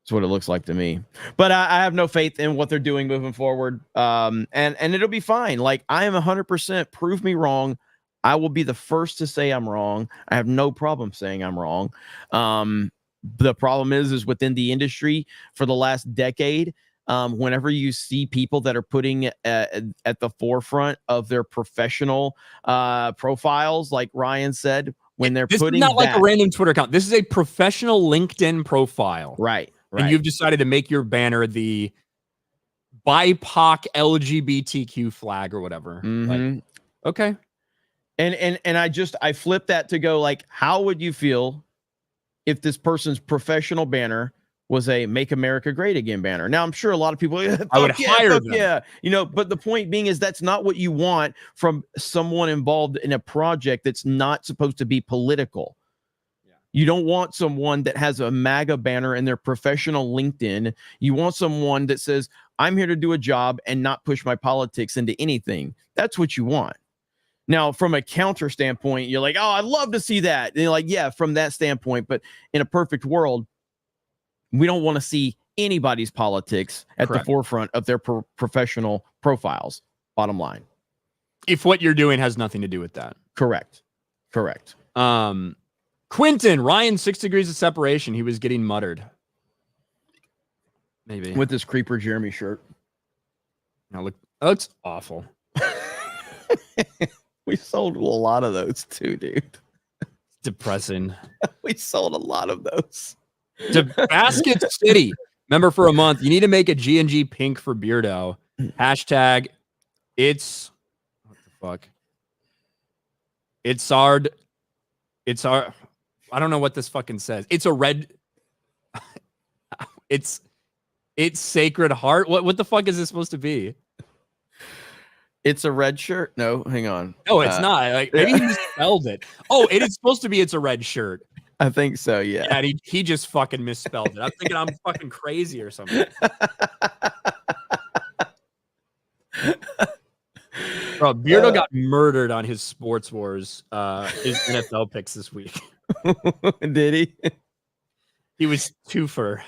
That's what it looks like to me. But I have no faith in what they're doing moving forward. And it'll be fine. Like, I am 100%. Prove me wrong. I will be the first to say I'm wrong. I have no problem saying I'm wrong. The problem is within the industry for the last decade, whenever you see people that are putting at the forefront of their professional profiles, like Ryan said, when they're putting this is not like a random Twitter account. This is a professional LinkedIn profile. Right. And you've decided to make your banner the BIPOC LGBTQ flag or whatever. Mm-hmm. Like, okay. And I flipped that to go, like, how would you feel if this person's professional banner was a Make America Great Again banner? Now, I'm sure a lot of people, I would hire them. Yeah, you know, but the point being is that's not what you want from someone involved in a project that's not supposed to be political. You don't want someone that has a MAGA banner in their professional LinkedIn. You want someone that says, I'm here to do a job and not push my politics into anything. That's what you want. Now, from a counter standpoint, you're like, oh, I'd love to see that. And you're like, yeah, from that standpoint. But in a perfect world, we don't want to see anybody's politics at the forefront of their professional profiles. Bottom line. If what you're doing has nothing to do with that. Correct. Quentin, Ryan, 6 degrees of separation. He was getting muttered. Maybe. With this Creeper Jeremy shirt. Now look, that looks awful. We sold a lot of those too, dude. It's depressing. We sold a lot of those. To Basket City. Remember, for a month, you need to make a G&G pink for Beardo. Hashtag, it's... What the fuck? It's hard... I don't know what this fucking says. It's a red. It's Sacred Heart. What the fuck is this supposed to be? It's a red shirt. No, hang on. No, it's not. Like, maybe he misspelled it. Oh, it is supposed to be. It's a red shirt. I think so. Yeah. Yeah. He just fucking misspelled it. I'm thinking I'm fucking crazy or something. Bro, Beardo got murdered on his Sports Wars, his NFL picks this week. Did he? He was 2 for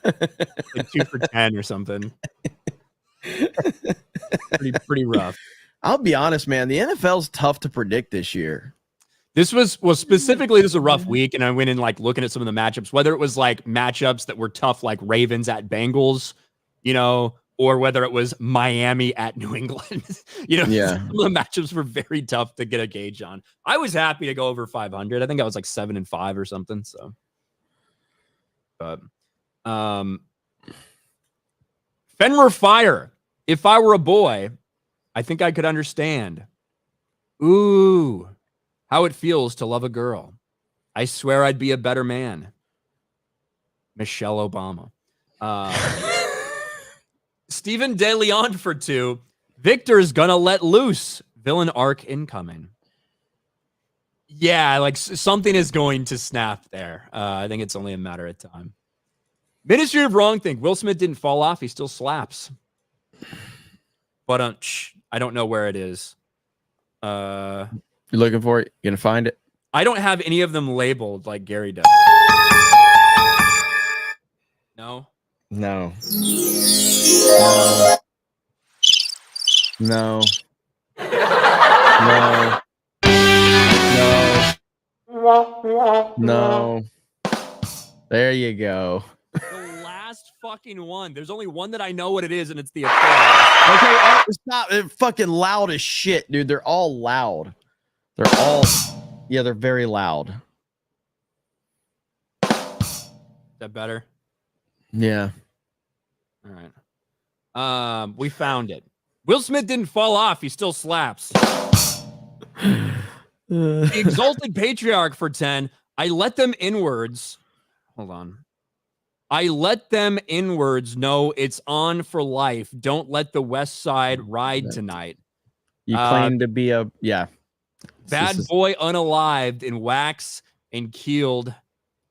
10 or something. Pretty rough. I'll be honest, man. The NFL's tough to predict this year. This was a rough week, and I went in like looking at some of the matchups, whether it was like matchups that were tough, like Ravens at Bengals, you know, or whether it was Miami at New England. You know, some of the matchups were very tough to get a gauge on. I was happy to go over 500. I think I was like 7-5 or something. So, but Fenrir Fire. If I were a boy, I think I could understand. Ooh, how it feels to love a girl. I swear I'd be a better man. Michelle Obama. Stephen De Leon for 2. Victor's gonna let loose. Villain arc incoming. Yeah, like something is going to snap there. I think it's only a matter of time. Ministry of Wrong Thing. Will Smith didn't fall off. He still slaps. But I don't know where it is. You're looking for it? You gonna find it? I don't have any of them labeled like Gary does. No. No. No. No. No. No. There you go. The last fucking one. There's only one that I know what it is, and it's the applause. Okay, stop. They're fucking loud as shit, dude. They're all loud. Yeah, they're very loud. Is that better? Yeah. All right. We found it. Will Smith didn't fall off. He still slaps. The Exalted Patriarch for 10. I let them inwards. Hold on. I let them inwards know it's on for life. Don't let the West Side ride tonight. You claim to be a bad boy unalived and wax and keeled.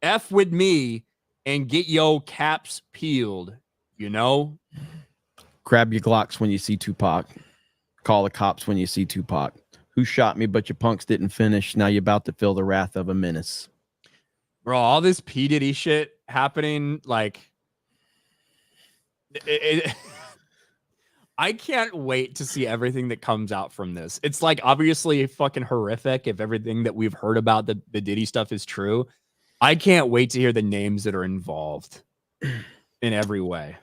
F with me and get yo caps peeled. You know? Grab your Glocks when you see Tupac. Call the cops when you see Tupac. Who shot me, but your punks didn't finish. Now you're about to feel the wrath of a menace. Bro, all this P. Diddy shit happening, like... I can't wait to see everything that comes out from this. It's like obviously fucking horrific if everything that we've heard about the Diddy stuff is true. I can't wait to hear the names that are involved in every way.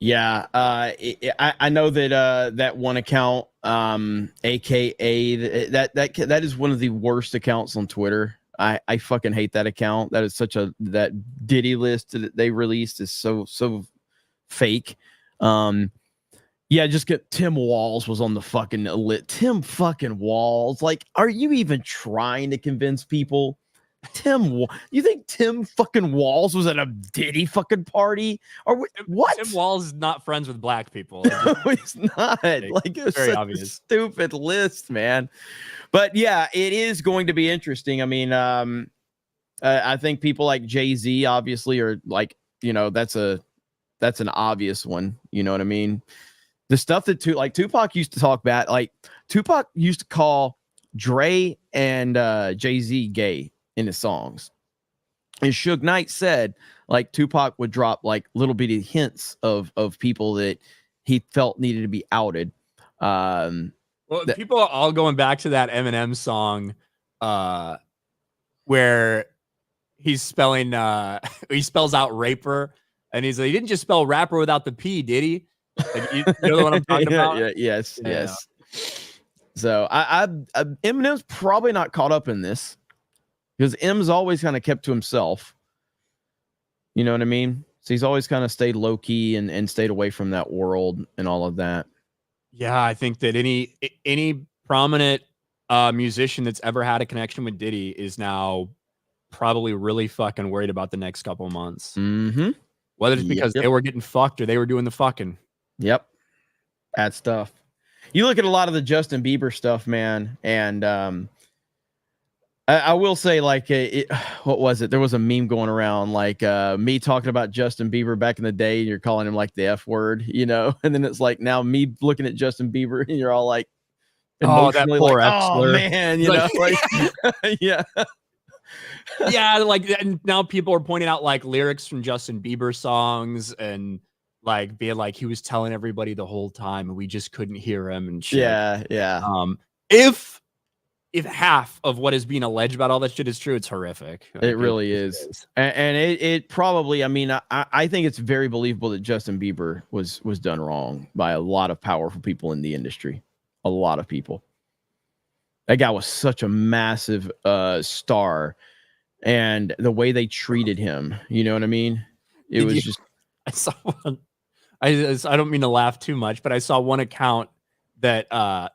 Yeah, I know that that one account, aka that is one of the worst accounts on Twitter. I fucking hate that account. That is that Diddy list that they released is so fake. Yeah, just get Tim Walls was on the fucking lit. Tim fucking Walls. Like, are you even trying to convince people? You think Tim fucking Walls was at a Diddy fucking party? Or what? Tim Walls is not friends with black people. No, he's not. Like, it's very obvious. Stupid list, man. But yeah, it is going to be interesting. I mean, I think people like Jay-Z obviously are like, that's an obvious one. You know what I mean? The stuff that Tupac used to talk about, like Tupac used to call Dre and Jay-Z gay in his songs. And Suge Knight said like Tupac would drop like little bitty hints of people that he felt needed to be outed. People are all going back to that Eminem song where he spells out raper, and he's like, he didn't just spell rapper without the P, did he? Like, you know what I'm talking about? Yes. So Eminem's probably not caught up in this because M's always kind of kept to himself. You know what I mean? So he's always kind of stayed low key and stayed away from that world and all of that. Yeah, I think that any prominent musician that's ever had a connection with Diddy is now probably really fucking worried about the next couple months. Mm-hmm. Whether it's because they were getting fucked or they were doing the fucking. Yep. Bad stuff. You look at a lot of the Justin Bieber stuff, man, and I will say, like, what was it? There was a meme going around, like me talking about Justin Bieber back in the day, and you're calling him like the F word, and then it's like now me looking at Justin Bieber, and you're all like, emotionally, that poor like, F slur. Man, yeah. Yeah, like, and now people are pointing out like lyrics from Justin Bieber songs and like being like he was telling everybody the whole time and we just couldn't hear him and shit. Yeah. If half of what is being alleged about all that shit is true, it's horrific. It really is. And it probably, I mean, I think it's very believable that Justin Bieber was done wrong by a lot of powerful people in the industry. A lot of people. That guy was such a massive star, and the way they treated him, you know what I mean? It was just. I saw one. I don't mean to laugh too much, but I saw one account that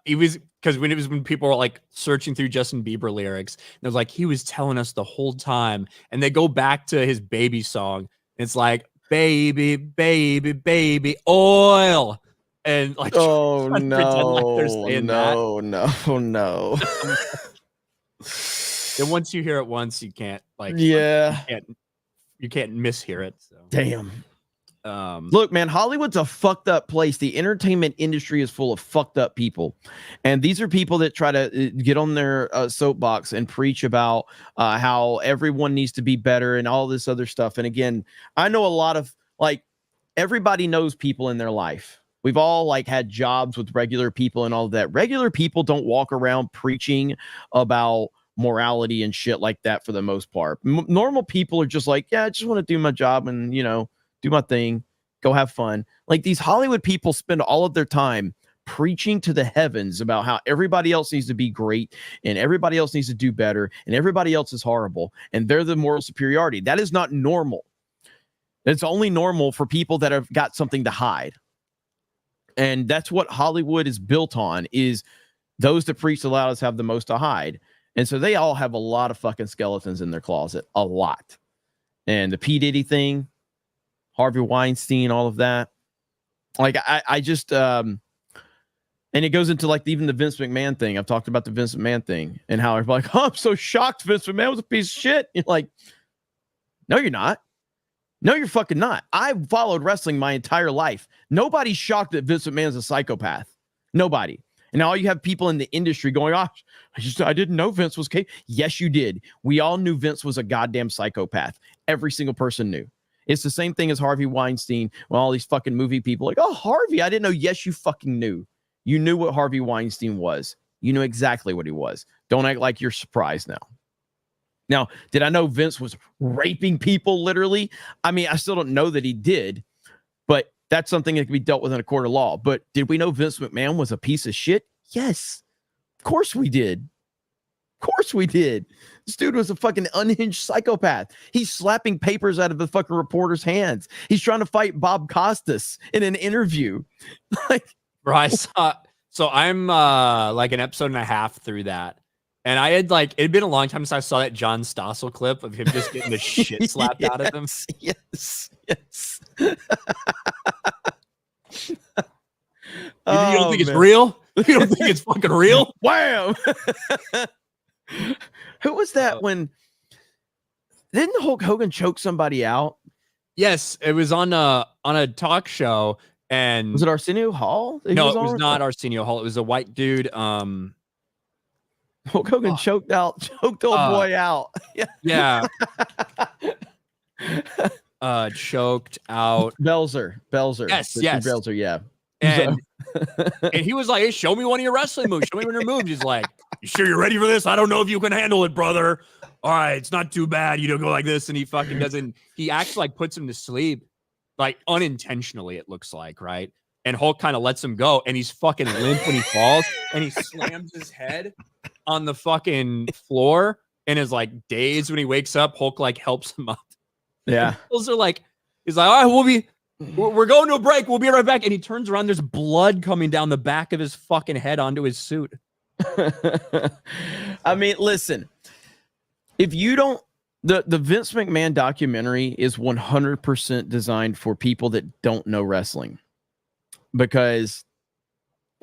it was because when people were like searching through Justin Bieber lyrics, and it was like he was telling us the whole time, and they go back to his baby song. It's like baby, baby, baby, oil. And like, oh no, like they're saying no. And once you hear it once, you can't you can't mishear it. So damn. Look, man, Hollywood's a fucked up place. The entertainment industry is full of fucked up people. And these are people that try to get on their soapbox and preach about how everyone needs to be better and all this other stuff. And again, I know a lot of, like, everybody knows people in their life. We've all, like, had jobs with regular people and all of that. Regular people don't walk around preaching about morality and shit like that for the most part. Normal people are just like, yeah, I just want to do my job and, you know, do my thing, go have fun. Like, these Hollywood people spend all of their time preaching to the heavens about how everybody else needs to be great and everybody else needs to do better and everybody else is horrible and they're the moral superiority. That is not normal. It's only normal for people that have got something to hide. And that's what Hollywood is built on, is those that preach the loudest have the most to hide. And so they all have a lot of fucking skeletons in their closet, a lot. And the P. Diddy thing, Harvey Weinstein, all of that. Like, I just, and it goes into, like, even the Vince McMahon thing. I've talked about the Vince McMahon thing and how everybody's like, oh, I'm so shocked Vince McMahon was a piece of shit. You're like, no, you're not. No, you're fucking not. I've followed wrestling my entire life. Nobody's shocked that Vince McMahon's a psychopath. Nobody. And now you have people in the industry going, oh, I didn't know Vince was capable. Yes, you did. We all knew Vince was a goddamn psychopath. Every single person knew. It's the same thing as Harvey Weinstein. When all these fucking movie people like, oh, Harvey, I didn't know. Yes, you fucking knew. You knew what Harvey Weinstein was. You knew exactly what he was. Don't act like you're surprised now. Now, did I know Vince was raping people literally? I mean, I still don't know that he did, but that's something that can be dealt with in a court of law. But did we know Vince McMahon was a piece of shit? Yes. Of course we did. Of course we did. This dude was a fucking unhinged psychopath. He's slapping papers out of the fucking reporter's hands. He's trying to fight Bob Costas in an interview. Like, bro, so I'm like an episode and a half through that. And I had, like, it'd been a long time since I saw that John Stossel clip of him just getting the shit slapped out of him. Yes. You don't think it's real? You don't think it's fucking real? Wham! Who was that when? Didn't Hulk Hogan choke somebody out? Yes, it was on a talk show. And was it Arsenio Hall? No, it was not Arsenio Hall. It was a white dude. Hulk Hogan choked old boy out. Yeah. Choked out Belzer. Yes. Belzer, yeah. And and he was like, hey, show me one of your wrestling moves. Show me one of your moves. He's like, you sure you're ready for this? I don't know if you can handle it, brother. All right, it's not too bad. You don't go like this. And he fucking doesn't. He actually, like, puts him to sleep, like, unintentionally, it looks like, right? And Hulk kind of lets him go, and he's fucking limp when he falls, and he slams his head on the fucking floor and is, like, dazed when he wakes up. Hulk, like, helps him up. Yeah. Those are like, he's like, all right, we're going to a break. We'll be right back. And he turns around. There's blood coming down the back of his fucking head onto his suit. I mean, listen, if you don't, the Vince McMahon documentary is 100% designed for people that don't know wrestling. Because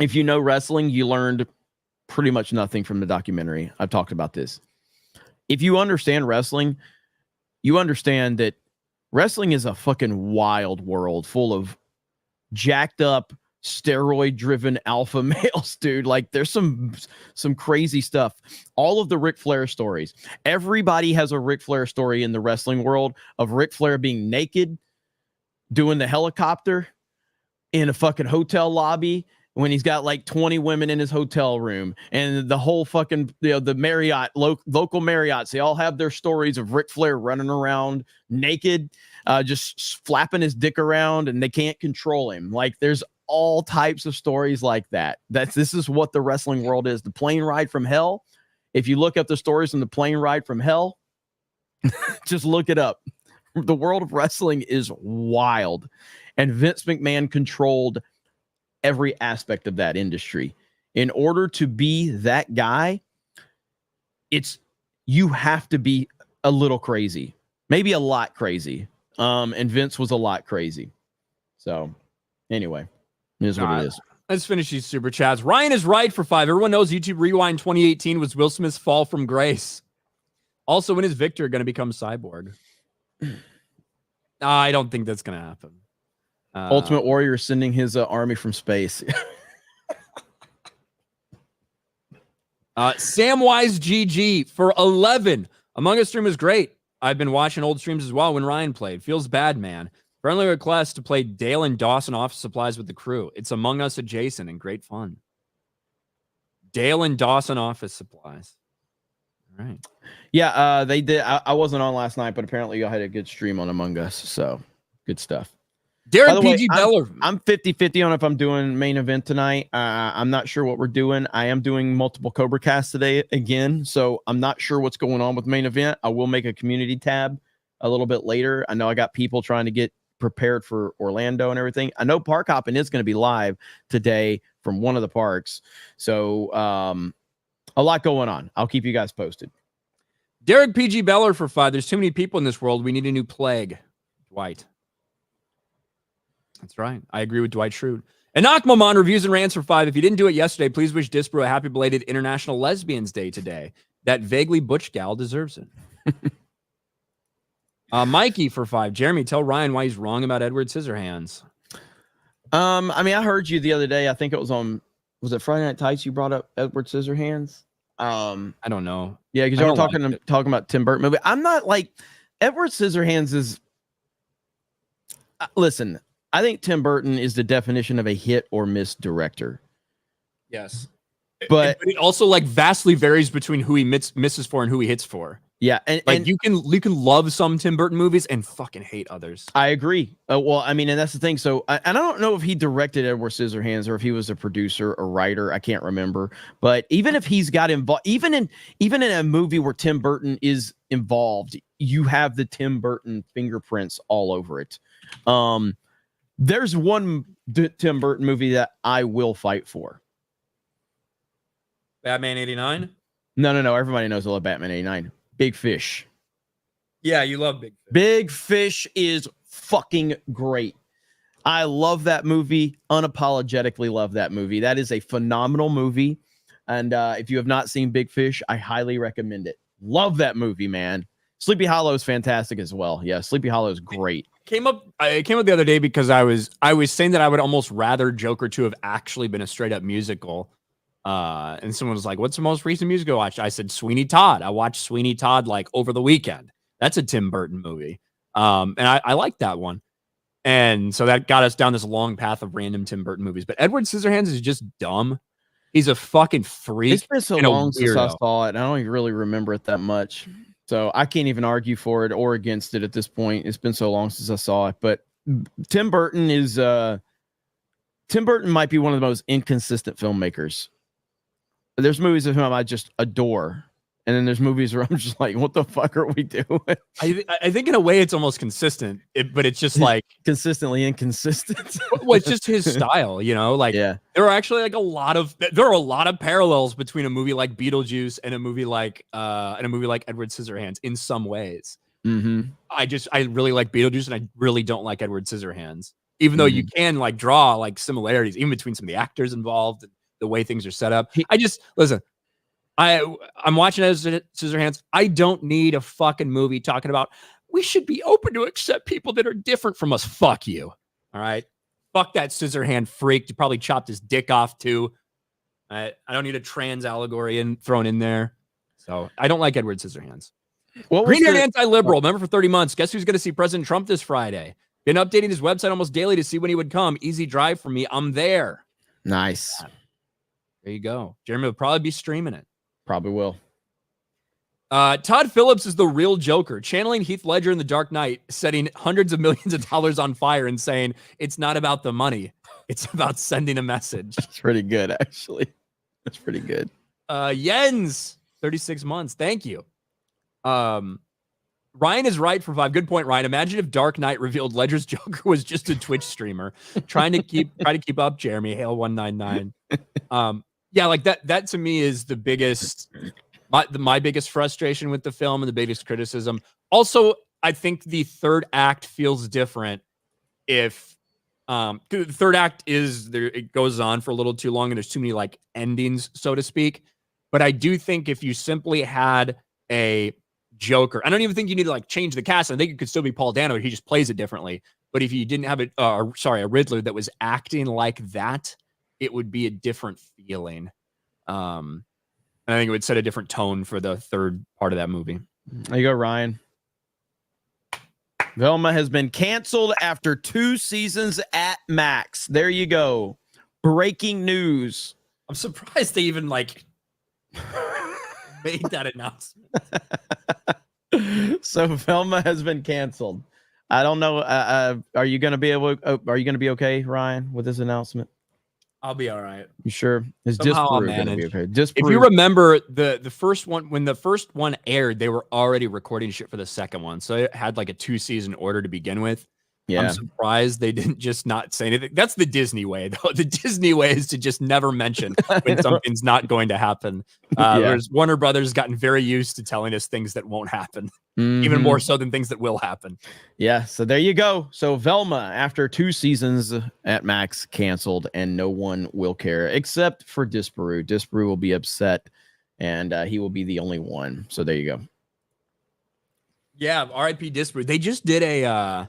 if you know wrestling, you learned pretty much nothing from the documentary. I've talked about this. If you understand wrestling, you understand that wrestling is a fucking wild world full of jacked up, steroid-driven alpha males, dude. Like, there's some crazy stuff. All of the Ric Flair stories. Everybody has a Ric Flair story in the wrestling world of Ric Flair being naked, doing the helicopter in a fucking hotel lobby when he's got like 20 women in his hotel room, and the whole fucking, the Marriott, local Marriotts, they all have their stories of Ric Flair running around naked, just flapping his dick around, and they can't control him. Like, there's all types of stories like that. This is what the wrestling world is. The plane ride from hell. If you look up the stories from the plane ride from hell, just look it up. The world of wrestling is wild. And Vince McMahon controlled every aspect of that industry. In order to be that guy, you have to be a little crazy, maybe a lot crazy. And Vince was a lot crazy. So anyway, it is what it is. Let's finish these super chats. Ryan is right for 5. Everyone knows YouTube Rewind 2018 was Will Smith's fall from grace. Also, when is Victor going to become Cyborg? I don't think that's going to happen. Ultimate Warrior sending his army from space. Samwise GG for 11. Among Us stream is great. I've been watching old streams as well when Ryan played. Feels bad, man. Friendly request to play Dale and Dawson Office Supplies with the crew. It's Among Us adjacent and great fun. Dale and Dawson Office Supplies. All right. Yeah, they did. I wasn't on last night, but apparently y'all had a good stream on Among Us. So good stuff. Derek PG Beller. I'm 50-50 on if I'm doing main event tonight. I'm not sure what we're doing. I am doing multiple Cobra Casts today again, so I'm not sure what's going on with main event. I will make a community tab a little bit later. I know I got people trying to get prepared for Orlando and everything. I know Park Hopping is going to be live today from one of the parks. So a lot going on. I'll keep you guys posted. Derek PG Beller for 5. There's too many people in this world. We need a new plague. Dwight. That's right. I agree with Dwight Schrute. Enoch Maman reviews and rants for 5. If you didn't do it yesterday, please wish Disbrew a happy belated International Lesbians Day today. That vaguely butch gal deserves it. Mikey for 5. Jeremy, tell Ryan why he's wrong about Edward Scissorhands. I mean, I heard you the other day. I think it was it Friday Night Tights? You brought up Edward Scissorhands. I don't know. Yeah, because y'all were talking about Tim Burton movie. I'm not like Edward Scissorhands is. Listen, I think Tim Burton is the definition of a hit or miss director. Yes, but it also like vastly varies between who he misses for and who he hits for. Yeah, and you can love some Tim Burton movies and fucking hate others. I agree. Well, I mean, and that's the thing. So, and I don't know if he directed Edward Scissorhands or if he was a producer or writer. I can't remember. But even if he's got involved, even in a movie where Tim Burton is involved, you have the Tim Burton fingerprints all over it. There's one Tim Burton movie that I will fight for. Batman 89? No. Everybody knows I love Batman 89. Big Fish. Yeah, you love Big Fish. Big Fish is fucking great. I love that movie. Unapologetically love that movie. That is a phenomenal movie. And if you have not seen Big Fish, I highly recommend it. Love that movie, man. Sleepy Hollow is fantastic as well. Yeah, Sleepy Hollow is great. It came up the other day because I was saying that I would almost rather Joker 2 have actually been a straight up musical. And someone was like, what's the most recent musical I watched? I said Sweeney Todd. I watched Sweeney Todd like over the weekend. That's a Tim Burton movie. And I like that one. And so that got us down this long path of random Tim Burton movies. But Edward Scissorhands is just dumb. He's a fucking freak. It's been so long since I saw it. And I don't even really remember it that much. So I can't even argue for it or against it at this point. It's been so long since I saw it. But Tim Burton might be one of the most inconsistent filmmakers. There's movies of him I just adore. And then there's movies where I'm just like, what the fuck are we doing? I think in a way it's almost consistent, but it's just like consistently inconsistent. Well, it's just his style, you know. Like, yeah, there are actually like a lot of parallels between a movie like Beetlejuice and a movie like Edward Scissorhands in some ways. Mm-hmm. I really like Beetlejuice and I really don't like Edward Scissorhands, even though you can like draw like similarities even between some of the actors involved and the way things are set up. I'm watching Scissorhands. I don't need a fucking movie talking about we should be open to accept people that are different from us. Fuck you. All right. Fuck that Scissorhand freak. You probably chopped his dick off too. I don't need a trans allegory thrown in there. So I don't like Edward Scissorhands. Green-haired anti-liberal. Member for 30 months. Guess who's going to see President Trump this Friday? Been updating his website almost daily to see when he would come. Easy drive for me. I'm there. Nice. There you go. Jeremy will probably be streaming it. Probably will. Todd Phillips is the real Joker, channeling Heath Ledger in The Dark Knight, setting hundreds of millions of dollars on fire and saying, it's not about the money. It's about sending a message. That's pretty good, actually. That's pretty good. Jens, 36 months. Thank you. Ryan is right for 5. Good point, Ryan. Imagine if Dark Knight revealed Ledger's Joker was just a Twitch streamer trying to keep up, Jeremy. Hail 199. Yeah, like that to me is the biggest, my biggest frustration with the film and the biggest criticism. Also, I think the third act feels different if the third act it goes on for a little too long and there's too many like endings, so to speak. But I do think if you simply had a Joker. I don't even think you need to like change the cast. I think it could still be Paul Dano. He just plays it differently. But if you didn't have a Riddler that was acting like that, it would be a different feeling. And I think it would set a different tone for the third part of that movie. There you go, Ryan. Velma has been canceled after 2 seasons at Max. There you go. Breaking news. I'm surprised they even like made that announcement. So Velma has been canceled. I don't know. Are you going to be okay, Ryan, with this announcement? I'll be all right. You sure? Is Somehow I'll Disprove going to be okay? Disprove. If you remember the first one, when the first one aired, they were already recording shit for the second one. So it had like a 2-season order to begin with. Yeah. I'm surprised they didn't just not say anything. That's the Disney way, though. The Disney way is to just never mention when something's not going to happen. Whereas Warner Brothers gotten very used to telling us things that won't happen, even more so than things that will happen. Yeah. So there you go. So Velma, after 2 seasons at Max, canceled, and no one will care except for Disparu. Disparu will be upset, and he will be the only one. So there you go. Yeah. R.I.P. Disparu. They just did a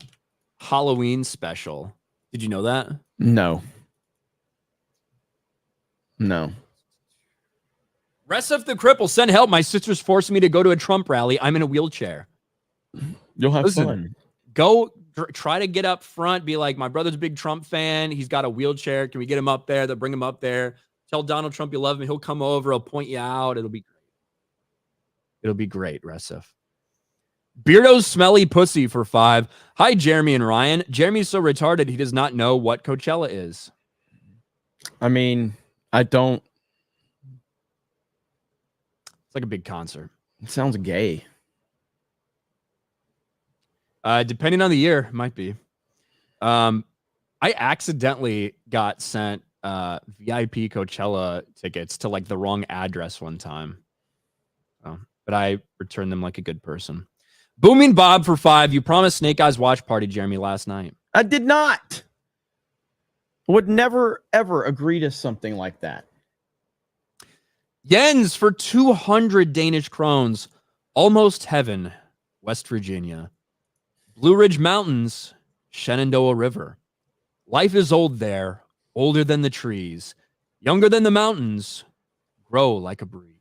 Halloween special. Did you know that? No. Resef the Cripple, send help. My sister's forcing me to go to a Trump rally. I'm in a wheelchair. You'll have fun. Go try to get up front. Be like, my brother's a big Trump fan. He's got a wheelchair. Can we get him up there? They'll bring him up there. Tell Donald Trump you love him. He'll come over. He'll point you out. It'll be great. It'll be great, Resef. Beardo's smelly pussy for 5. Hi, Jeremy and Ryan. Jeremy's so retarded he does not know what Coachella is. I mean, I don't. It's like a big concert. It sounds gay. Depending on the year, might be. I accidentally got sent VIP Coachella tickets to like the wrong address one time. But I returned them like a good person. Booming Bob for 5. You promised Snake Eyes watch party, Jeremy, last night. I did not. Would never, ever agree to something like that. Jens for 200 Danish krones. Almost Heaven, West Virginia. Blue Ridge Mountains, Shenandoah River. Life is old there, older than the trees. Younger than the mountains, grow like a breeze.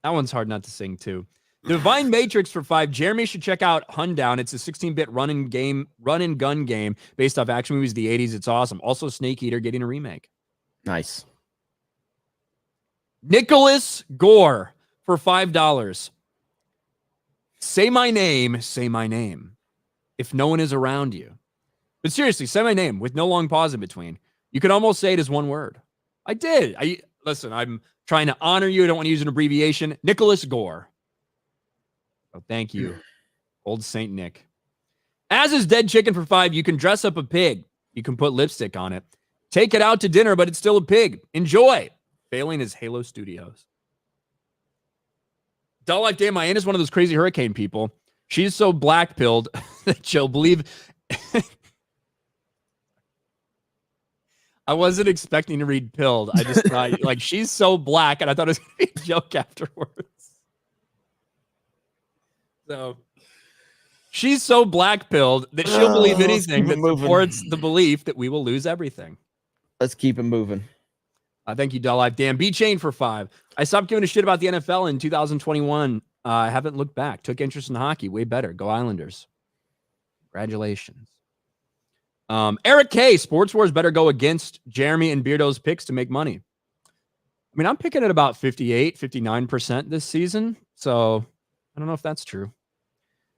That one's hard not to sing, too. Divine Matrix for 5. Jeremy should check out Hundown. It's a 16-bit run and gun game based off action movies of the 80s. It's awesome. Also, Snake Eater getting a remake. Nice. Nicholas Gore for $5. Say my name, say my name. If no one is around you. But seriously, say my name with no long pause in between. You can almost say it as one word. I did. Listen, I'm trying to honor you. I don't want to use an abbreviation. Nicholas Gore. Oh, thank you, old Saint Nick. As is Dead Chicken for 5. You can dress up a pig. You can put lipstick on it. Take it out to dinner, but it's still a pig. Enjoy. Failing is Halo Studios. Dull Life Day, my aunt is one of those crazy hurricane people. She's so black-pilled that she'll believe... I wasn't expecting to read pilled. I just thought, like, she's so black, and I thought it was going to be a joke afterwards. So, she's so black-pilled that she'll believe anything that supports the belief that we will lose everything. Let's keep it moving. Thank you, Dull Life. Dan B-Chain for 5. I stopped giving a shit about the NFL in 2021. I haven't looked back. Took interest in hockey. Way better. Go Islanders. Congratulations. Eric K. Sports Wars better go against Jeremy and Beardo's picks to make money. I mean, I'm picking at about 58, 59% this season. So I don't know if that's true.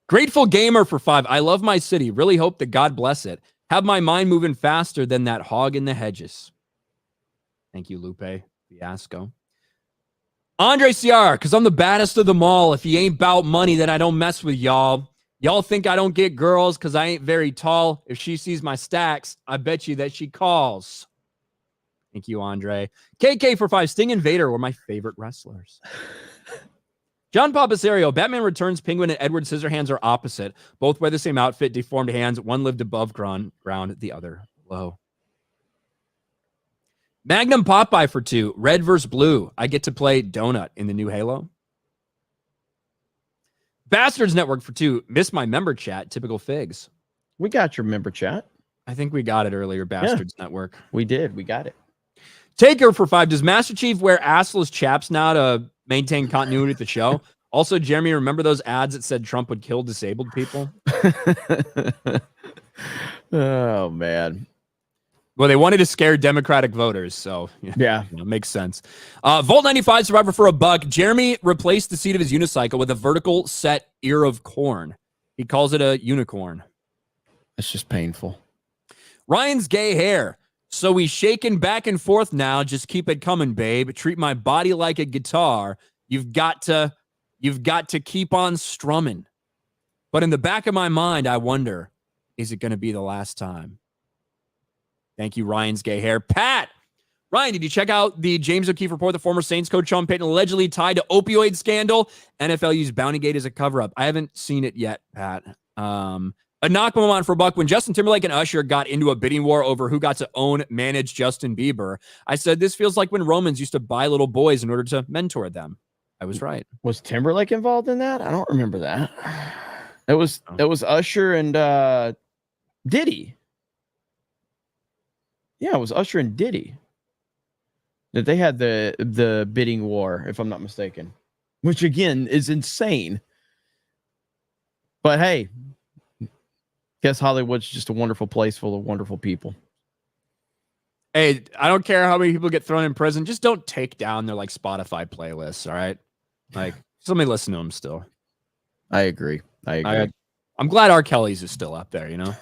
Grateful Gamer for 5. I love my city. Really hope that God bless it. Have my mind moving faster than that hog in the hedges. Thank you, Lupe Fiasco. Andre CR, because I'm the baddest of them all. If he ain't about money, then I don't mess with y'all. Y'all think I don't get girls because I ain't very tall. If she sees my stacks, I bet you that she calls. Thank you, Andre. KK for 5. Sting and Vader were my favorite wrestlers. John Papasario, Batman Returns, Penguin, and Edward Scissorhands are opposite. Both wear the same outfit, deformed hands. One lived above ground, the other below. Magnum Popeye for 2. Red versus blue. I get to play Donut in the new Halo. Bastards Network for 2. Miss my member chat. Typical figs. We got your member chat. I think we got it earlier. Bastards Network. We did. We got it. Taker for 5. Does Master Chief wear assless chaps now to maintain continuity at the show? Also, Jeremy, remember those ads that said Trump would kill disabled people? Oh, man. Well, they wanted to scare Democratic voters, so yeah, makes sense. Volt 95 Survivor for $1. Jeremy replaced the seat of his unicycle with a vertical set ear of corn. He calls it a unicorn. It's just painful. Ryan's gay hair. So we shaking back and forth now. Just keep it coming, babe. Treat my body like a guitar. You've got to keep on strumming. But in the back of my mind, I wonder, is it going to be the last time? Thank you, Ryan's gay hair. Pat, Ryan, did you check out the James O'Keefe report? The former Saints coach Sean Payton allegedly tied to opioid scandal. NFL used Bountygate as a cover-up. I haven't seen it yet, Pat. A knock on for $1. When Justin Timberlake and Usher got into a bidding war over who got to manage Justin Bieber, I said, this feels like when Romans used to buy little boys in order to mentor them. I was right. Was Timberlake involved in that? I don't remember that. It was Usher and Diddy. Yeah, it was Usher and Diddy that they had the bidding war, if I'm not mistaken, which again is insane. But hey, guess Hollywood's just a wonderful place full of wonderful people. Hey, I don't care how many people get thrown in prison. Just don't take down their like Spotify playlists. All right, like somebody listen to them still. I agree. I'm glad R. Kelly's is still up there. You know.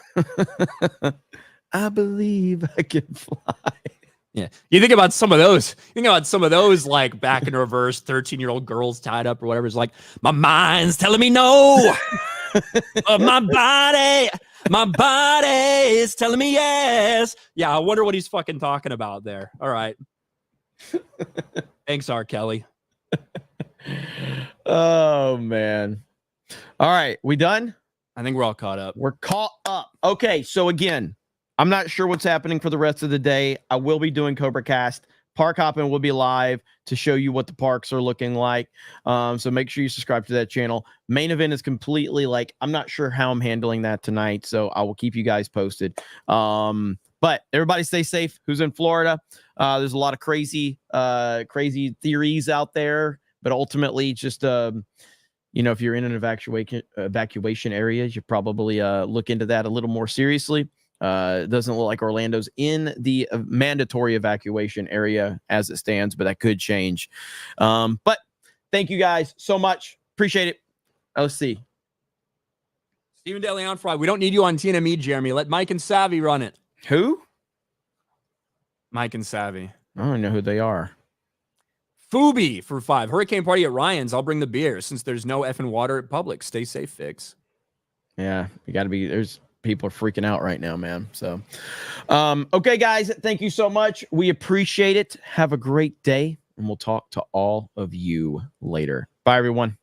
I believe I can fly. Yeah. You think about some of those. Like back in reverse, 13-year-old girls tied up or whatever. It's like, my mind's telling me no. But my body is telling me yes. Yeah, I wonder what he's fucking talking about there. All right. Thanks, R. Kelly. Oh, man. All right. We done? I think we're all caught up. We're caught up. Okay. So again, I'm not sure what's happening for the rest of the day. I will be doing Cobra Cast. Park Hopping will be live to show you what the parks are looking like. So make sure you subscribe to that channel. Main Event is completely I'm not sure how I'm handling that tonight. So I will keep you guys posted. But everybody stay safe. Who's in Florida? There's a lot of crazy theories out there. But ultimately, just, if you're in an evacuation area, you should probably look into that a little more seriously. It doesn't look like Orlando's in the mandatory evacuation area as it stands, but that could change. But thank you guys so much. Appreciate it. Let's see. Stephen DeLeon Fry. We don't need you on TNME, Jeremy. Let Mike and Savvy run it. Who? Mike and Savvy. I don't know who they are. Fubi for 5. Hurricane party at Ryan's. I'll bring the beer since there's no effing water at Publix. Stay safe, Fix. Yeah, you got to be. People are freaking out right now, man. So, okay, guys, thank you so much. We appreciate it. Have a great day, and we'll talk to all of you later. Bye, everyone.